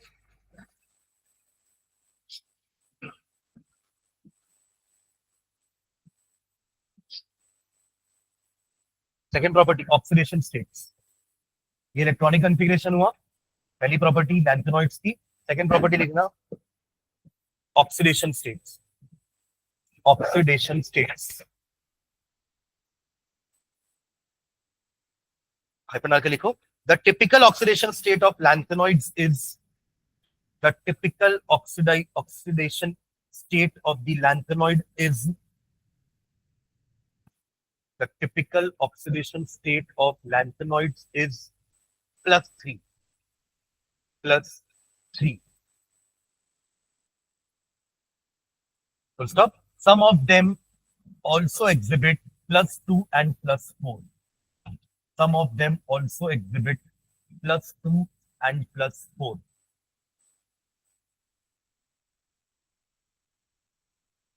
सेकेंड प्रॉपर्टी ऑक्सीडेशन स्टेट्स, ये इलेक्ट्रॉनिक कॉन्फ़िगरेशन हुआ, पहली प्रॉपर्टी लैंथेनॉइड्स की। सेकेंड प्रॉपर्टी लिखना ऑक्सीडेशन स्टेट्स, ऑक्सीडेशन स्टेट्स, हाइपरन डाल के लिखो। The typical oxidation state of lanthanoids is the typical oxidation state of the lanthanoid is the typical oxidation state of lanthanoids is +3, +3, full stop. Some of them also exhibit +2 and +4, some of them also exhibit +2 and +4।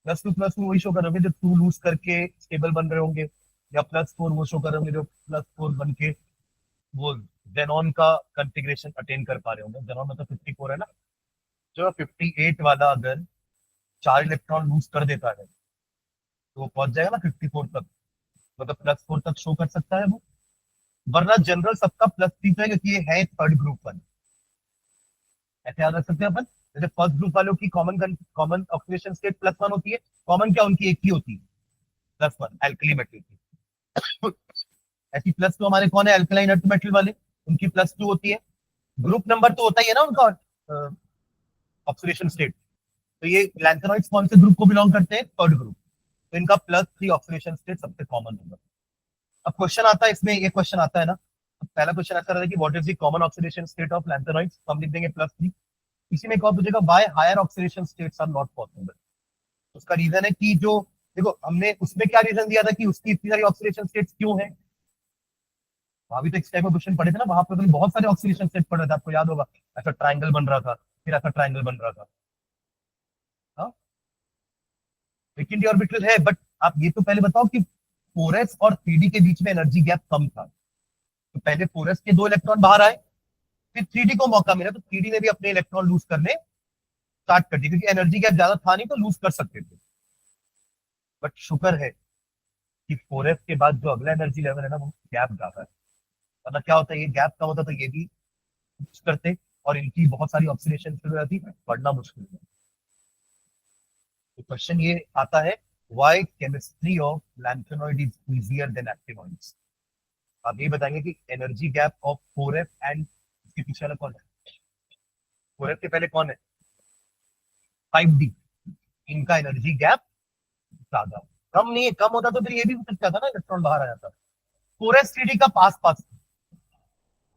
+2 वही show कर रहे होंगे जो 2 loose करके stable बन रहे होंगे, या +4 वो शो कर रहे होंगे जो +4 बन के वो जेनॉन का कॉन्फ़िगरेशन अटेन कर पा रहे होंगे। जेनॉन मतलब 54 है ना, जो 58 वाला अगर 4 इलेक्ट्रॉन लूज कर देता है तो वो पहुंच जाएगा ना 54 तक, मतलब +4 तक शो कर सकता है वो, वरना जनरल सबका +3 है क्योंकि ये है थर्ड ग्रुप वन। ऐसे याद रख सकते हैं अपन, जैसे फर्स्ट ग्रुप वालों की कॉमन ऑक्सीडेशन स्टेट +1 होती है, कॉमन क्या उनकी एक ही होती है, +1 एल्कली मेटल की। ऐसी +2 हमारे कौन है, एल्कलाइन अर्थ मेटल वाले, उनकी +2 होती है। ग्रुप नंबर तो होता ही है ना उनका ऑक्सीडेशन स्टेट, तो ये लैंथेनॉइड्स कौन से ग्रुप को बिलोंग करते हैं, थर्ड ग्रुप, तो इनका +3 ऑक्सीडेशन स्टेट सबसे कॉमन होगा। अब क्वेश्चन आता है इसमें, ये क्वेश्चन आता है ना, पहला क्वेश्चन ऐसा रहता है कि what is the common oxidation state of lanthanoids, हम लिख देंगे +3। इसी में एक और पूछेगा why higher oxidation states are not possible, उसका रीजन है कि जो, देखो हमने उसमें क्या रीजन दिया था कि उसकी इतनी सारी ऑक्सीडेशन स्टेट्स क्यों है, वहां भी तो इस टाइप का क्वेश्चन पढ़े थे ना, वहां पर तो बहुत सारे ऑक्सीडेशन स्टेट पढ़ रहे थे, आपको याद होगा, ऐसा ट्राइंगल बन रहा था, फिर ऐसा ट्राइंगल बन रहा था। हाँ, सेकेंडरी ऑर्बिटल है, बट आप ये तो पहले बताओ कि 4s और 3d के बीच में एनर्जी गैप कम था, तो पहले 4s के 2 इलेक्ट्रॉन बाहर आए, फिर 3d को मौका मिला तो 3d ने भी अपने इलेक्ट्रॉन लूज करने स्टार्ट कर दिए, क्योंकि एनर्जी गैप ज्यादा था नहीं तो लूज कर सकते थे। बट शुक्र है कि 4f के बाद जो अगला एनर्जी लेवल है ना वो गैप ज्यादा है, वरना क्या होता है ये गैप कम होता तो ये भी कुछ करते और इनकी बहुत सारी ऑक्सीडेशन शुरू हो जाती, पढ़ना मुश्किल है। तो क्वेश्चन ये आता है, why chemistry of lanthanoid is easier than actinoids. आप ये बताएंगे कि energy gap of 4f and इसके पीछे वाला कौन है, 4f के पहले कौन है, 5d, इनका एनर्जी गैप ज्यादा, कम नहीं है, कम होता तो फिर ये भी हो सकता था ना इलेक्ट्रॉन बाहर आ जाता, 4s 3d का पास पास,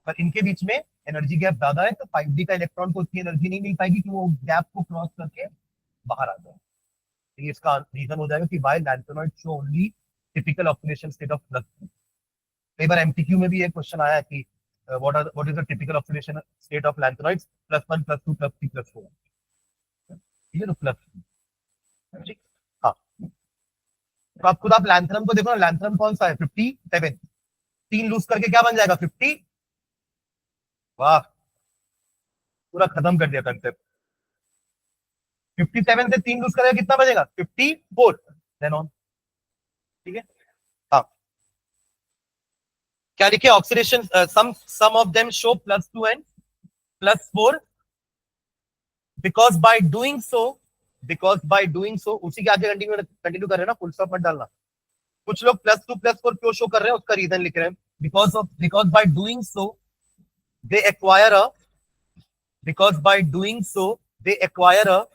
पर इनके बीच में एनर्जी गैप ज्यादा है, तो 5d का इलेक्ट्रॉन को उतनी एनर्जी नहीं मिल पाएगी कि वो गैप को क्रॉस करके बाहर आ जाए। तो ये इसका रीजन हो जाएगा कि why lanthanoid show only typical oxidation state of plus. कई बार एमसीक्यू में भी ये क्वेश्चन आया कि what is the typical oxidation state of lanthanoids, +1 +2 +3 +4, ठीक है, तो प्लस, ठीक। हाँ, तो आप खुद आप लैंथेनम को देखो ना, लैंथेनम कौन सा है, 57, 3 लूज करके क्या बन जाएगा, 50। वाह, पूरा खत्म कर दिया कंसेप्ट। 57 से 3 लूज करेगा कितना बचेगा, 54, देन ऑन, ठीक है। हाँ, क्या लिखे, oxidation some of them show +2 and +4 because by doing so, उसी के आगे कंटिन्यू कर रहे हैं ना, फुल स्टॉप मत डालना। कुछ लोग +2 +4 क्यों शो कर रहे हैं उसका रीजन लिख रहे हैं, because by doing so they acquire a, because by doing so they acquire a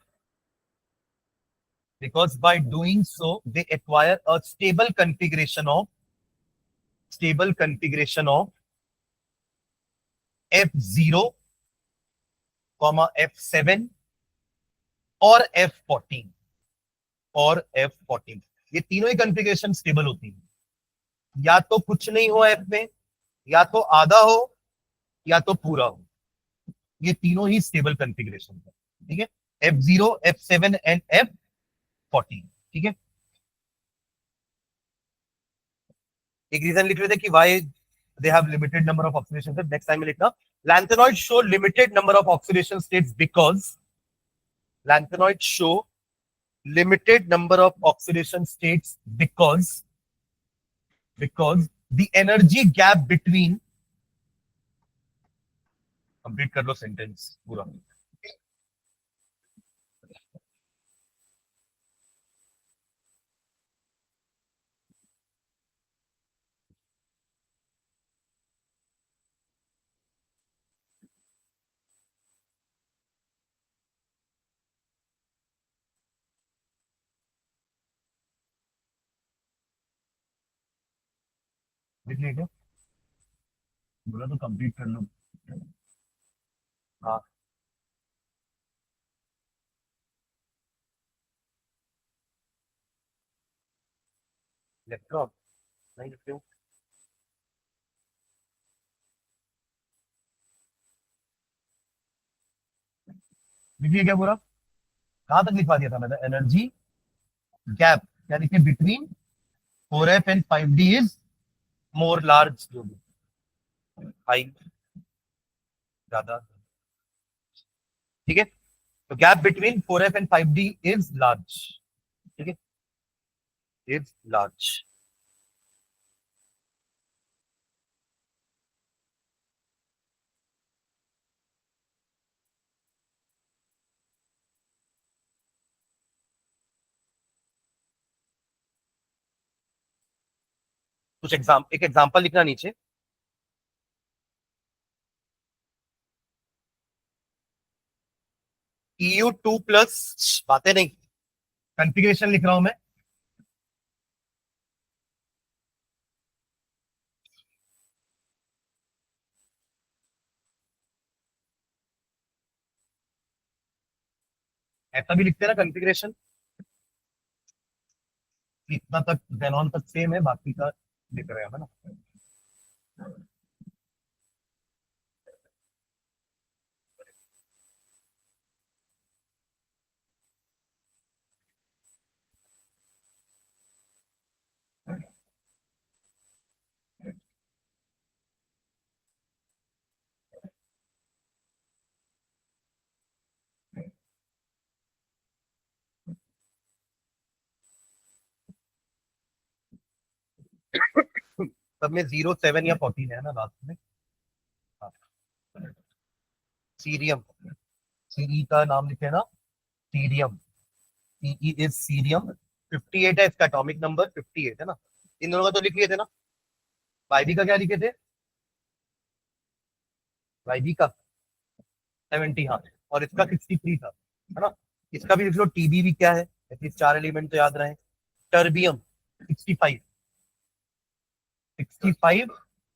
because by doing so they acquire a stable configuration of F0, F7 और F14 ये तीनों ही कॉन्फ़िगरेशन स्टेबल होती है, या तो कुछ नहीं हो एफ में, या तो आधा हो, या तो पूरा हो, ये तीनों ही स्टेबल कॉन्फ़िगरेशन है, ठीक है। F0 F7 एंड F14, ठीक है। एक रीजन लिख रहे थे कि why they have limited number of oxidation states, next time में लिखना, lanthanoid show limited number of oxidation states because lanthanoid show limited number of oxidation states because the energy gap between, complete कर लो sentence पूरा, लिख लीजिए, बोला तो complete कर लो। हाँ, इलेक्ट्रॉन नहीं लिखते हो, लिखिए क्या पूरा, कहां तक लिखवा दिया था मैंने, एनर्जी गैप क्या लिखे, between 4f and 5d is more large, जो भी हाई ज्यादा, ठीक है। तो gap between 4f and 5d is large, ठीक है, इज लार्ज। एक एग्जांपल लिखना नीचे, EU2+, बातें नहीं, कॉन्फ़िगरेशन लिख रहा हूं मैं, ऐसा भी लिखते हैं ना कॉन्फ़िगरेशन, इतना तक जेनॉन तक सेम है, बाकी का लिख रहे हैं है ना। सब में 0, 7 या 14 है ना लास्ट में। हाँ। सीरियम, सीई का नाम लिखे ना, सीरियम, सीई इज सीरियम। 58 है इसका एटॉमिक नंबर, 58 है ना। इन दोनों का तो लिख लिए थे ना। वाईबी का क्या लिखे थे? वाईबी का 70, हाँ। और इसका 63 था, है ना। इसका भी लिख लो, टीबी भी क्या है, एटलीस्ट 4 एलिमेंट तो याद रहे। टर्बियम 65, 65,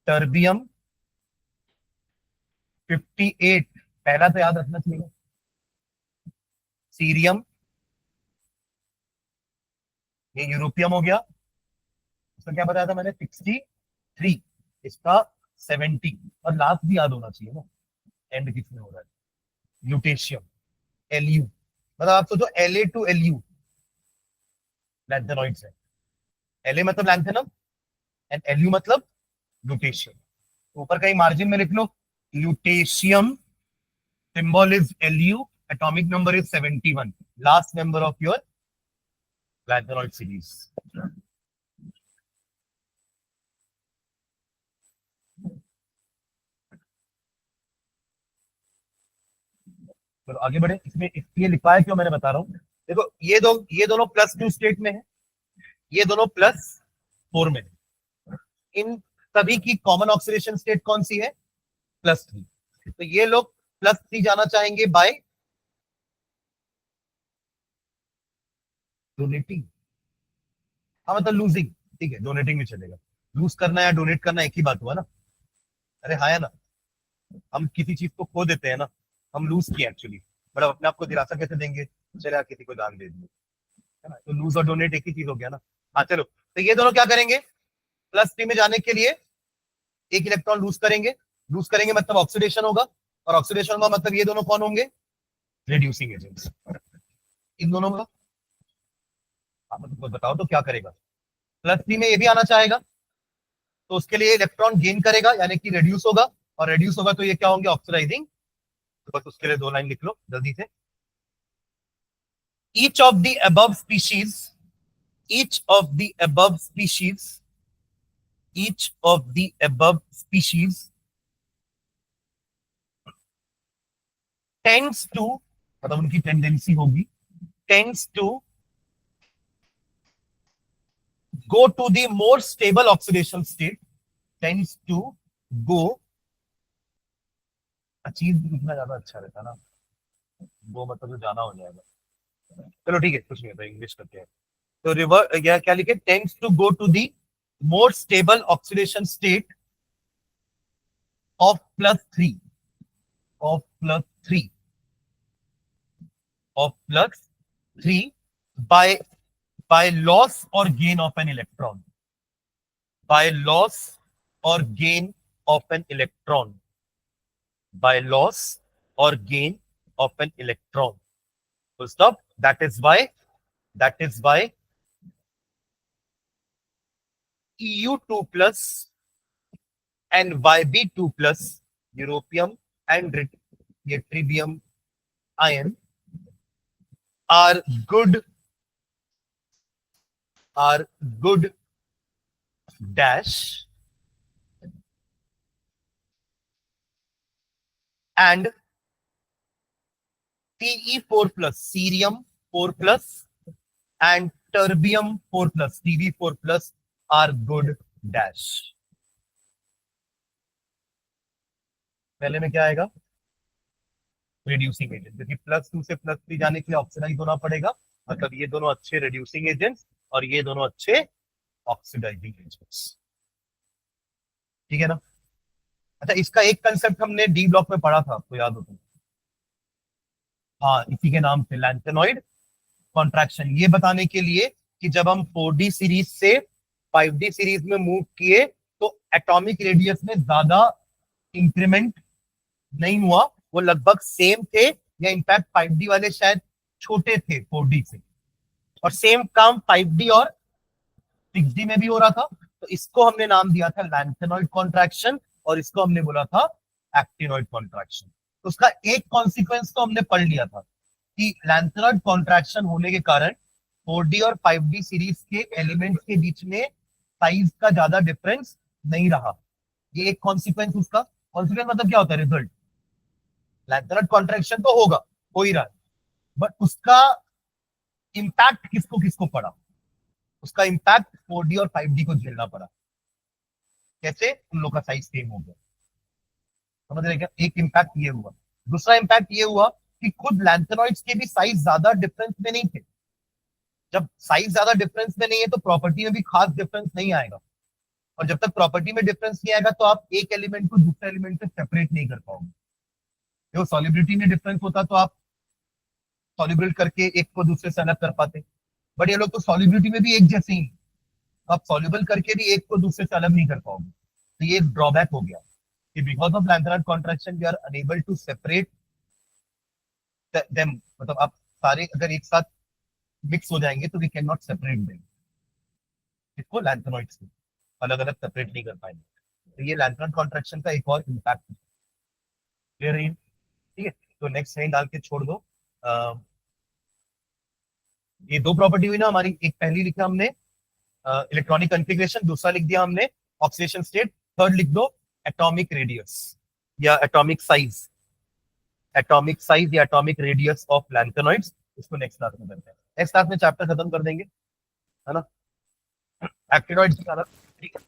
टर्बियम 58, पहला तो याद रखना चाहिए। सीरियम, ये यूरोपियम हो गया, इसका क्या बताया था मैंने, 63, इसका 70, और लास्ट भी याद होना चाहिए ना, एंड किसमें हो रहा है, ल्यूटेशियम, एलयू। मतलब आप सोचो एलए टू एलयू लैंथेनॉइड्स है। एलए मतलब लैंथेनम एंड एलयू मतलब ल्यूटेशियम। तो ऊपर कहीं मार्जिन में लिख लो, lutetium symbol is Lu, atomic number is 71, last member of your lanthanide series. तो आगे बढ़े, इसमें इसलिए लिखा है क्यों मैंने बता रहा हूं। देखो ये दोनों +2 स्टेट में है, ये दोनों +4 में है। इन सभी की कॉमन ऑक्सीडेशन स्टेट कौन सी है, +3। तो ये लोग +3 जाना चाहेंगे बाय डोनेटिंग, हाँ मतलब लूजिंग, ठीक है डोनेटिंग भी चलेगा। लूज करना या डोनेट करना एक ही बात हुआ ना। अरे हाँ है ना, हम किसी चीज को खो देते हैं ना, हम लूज किए एक्चुअली, बट अपने आप को दिलासा कैसे देंगे, चले आप किसी को दान दे दिए, है ना। तो लूज और डोनेट एक ही चीज हो गया ना। हाँ चलो, तो ये दोनों क्या करेंगे, +3 में जाने के लिए एक इलेक्ट्रॉन लूज करेंगे। लूज करेंगे मतलब ऑक्सीडेशन होगा, और ऑक्सीडेशन होगा मतलब ये दोनों कौन होंगे, रिड्यूसिंग एजेंट्स। इन दोनों का आप मतलब बताओ तो क्या करेगा, +3 में ये भी आना चाहेगा, तो उसके लिए इलेक्ट्रॉन गेन करेगा यानी कि रिड्यूस होगा, और रिड्यूस होगा तो ये क्या होंगे, ऑक्सीडाइजिंग। तो बस उसके लिए 2 लाइन लिख लो जल्दी से। each of the above species, each of the above species, each of the above species tends to, मतलब उनकी टेंडेंसी होगी, tends to go to the more stable oxidation state, tends to go, चीज लिखना ज्यादा अच्छा रहता ना, वो मतलब तो जाना हो जाएगा। चलो ठीक है, कुछ नहीं होता, इंग्लिश करते हैं। तो रिवर या क्या लिखे, tends to go to the more stable oxidation state of +3, of +3, of +3 by by loss or gain of an electron, by loss or gain of an electron, by loss or gain of an electron. Full stop. That is why Eu2 plus and Yb2 plus, europium and ytterbium ion are good dash, and Te4 plus, cerium 4 plus and terbium 4 plus, Tb4 plus are good dash। पहले में क्या आएगा, reducing agent, क्योंकि +2 से +3 जाने के लिए oxidise होना पड़ेगा, मतलब ये दोनों अच्छे रिड्यूसिंग एजेंट्स और ये दोनों अच्छे ऑक्सीडाइजिंग एजेंट्स, ठीक है ना। अच्छा, इसका एक कंसेप्ट हमने डी ब्लॉक में पढ़ा था, आपको याद हो तो, हाँ इसी के नाम से, लैंथेनॉइड कॉन्ट्रैक्शन, ये बताने के लिए कि जब हम 4D सीरीज से 5D सीरीज में मूव किए तो एटॉमिक रेडियस में ज्यादा इंक्रीमेंट नहीं हुआ, वो लगभग सेम थे, या इनफैक्ट 5D वाले शायद छोटे थे 4D से, और सेम काम 5D और 6D में भी हो रहा था। तो इसको हमने नाम दिया था लैंथेनॉइड कॉन्ट्रैक्शन, और इसको हमने बोला था एक्टिनॉइड कॉन्ट्रैक्शन। तो उसका एक कॉन्सिक्वेंस तो हमने पढ़ लिया था कि लैंथेनॉइड कॉन्ट्रैक्शन होने के कारण 4D और 5D सीरीज के एलिमेंट्स के बीच में साइज का ज्यादा डिफरेंस नहीं रहा। ये एक कॉन्सिक्वेंस, उसका कॉन्सिक्वेंस मतलब क्या होता है, रिजल्ट। लैंथेनाइड कॉन्ट्रैक्शन तो होगा, हो ही रहा है, बट उसका इम्पैक्ट किसको किसको पड़ा, उसका इम्पैक्ट 4D और 5D को झेलना पड़ा। कैसे? उन लोग का साइज सेम हो गया। समझ रहे क्या? एक इम्पैक्ट ये हुआ। दूसरा इम्पैक्ट ये हुआ कि खुद लैंथेनॉइड्स के भी साइज ज्यादा डिफरेंस में नहीं थे। जब साइज ज्यादा डिफरेंस में नहीं है तो प्रॉपर्टी में भी खास डिफरेंस नहीं आएगा, और जब तक प्रॉपर्टी में डिफरेंस नहीं आएगा तो आप एक एलिमेंट को दूसरे एलिमेंट से सेपरेट नहीं कर पाओगे। जो सॉलिबिलिटी में डिफरेंस होता तो आप सॉलिबल करके एक को दूसरे से अलग कर पाते, बट ये लोग तो सॉलिबिलिटी में भी एक जैसे ही, तो आप सॉल्युबल करके भी एक को दूसरे से अलग नहीं कर पाओगे। तो ये एक ड्रॉबैक हो गया कि because of lanthanide contraction we are unable to separate them, मतलब आप सारे अगर एक साथ मिक्स हो जाएंगे तो we can not separate them, इसको लैंथेनॉइड्स को अलग अलग सेपरेट नहीं कर पाएंगे। तो ये लैंथेनाइड कॉन्ट्रैक्शन का एक और इम्पैक्ट है। क्लियर है? ठीक है, तो नेक्स्ट लाइन डाल के छोड़ दो। ये दो प्रॉपर्टी हुई ना हमारी, एक पहली लिखा हमने इलेक्ट्रॉनिक कॉन्फ़िगरेशन, दूसरा लिख दिया हमने ऑक्सीडेशन स्टेट, थर्ड लिख दो एटॉमिक रेडियस या एटॉमिक साइज, एटॉमिक साइज या एटॉमिक रेडियस ऑफ लैंथेनॉइड्स। इसको नेक्स्ट क्लास में करते हैं, नेक्स्ट क्लास में चैप्टर खत्म कर देंगे, है ना, एक्टिनॉइड्स की। ठीक है।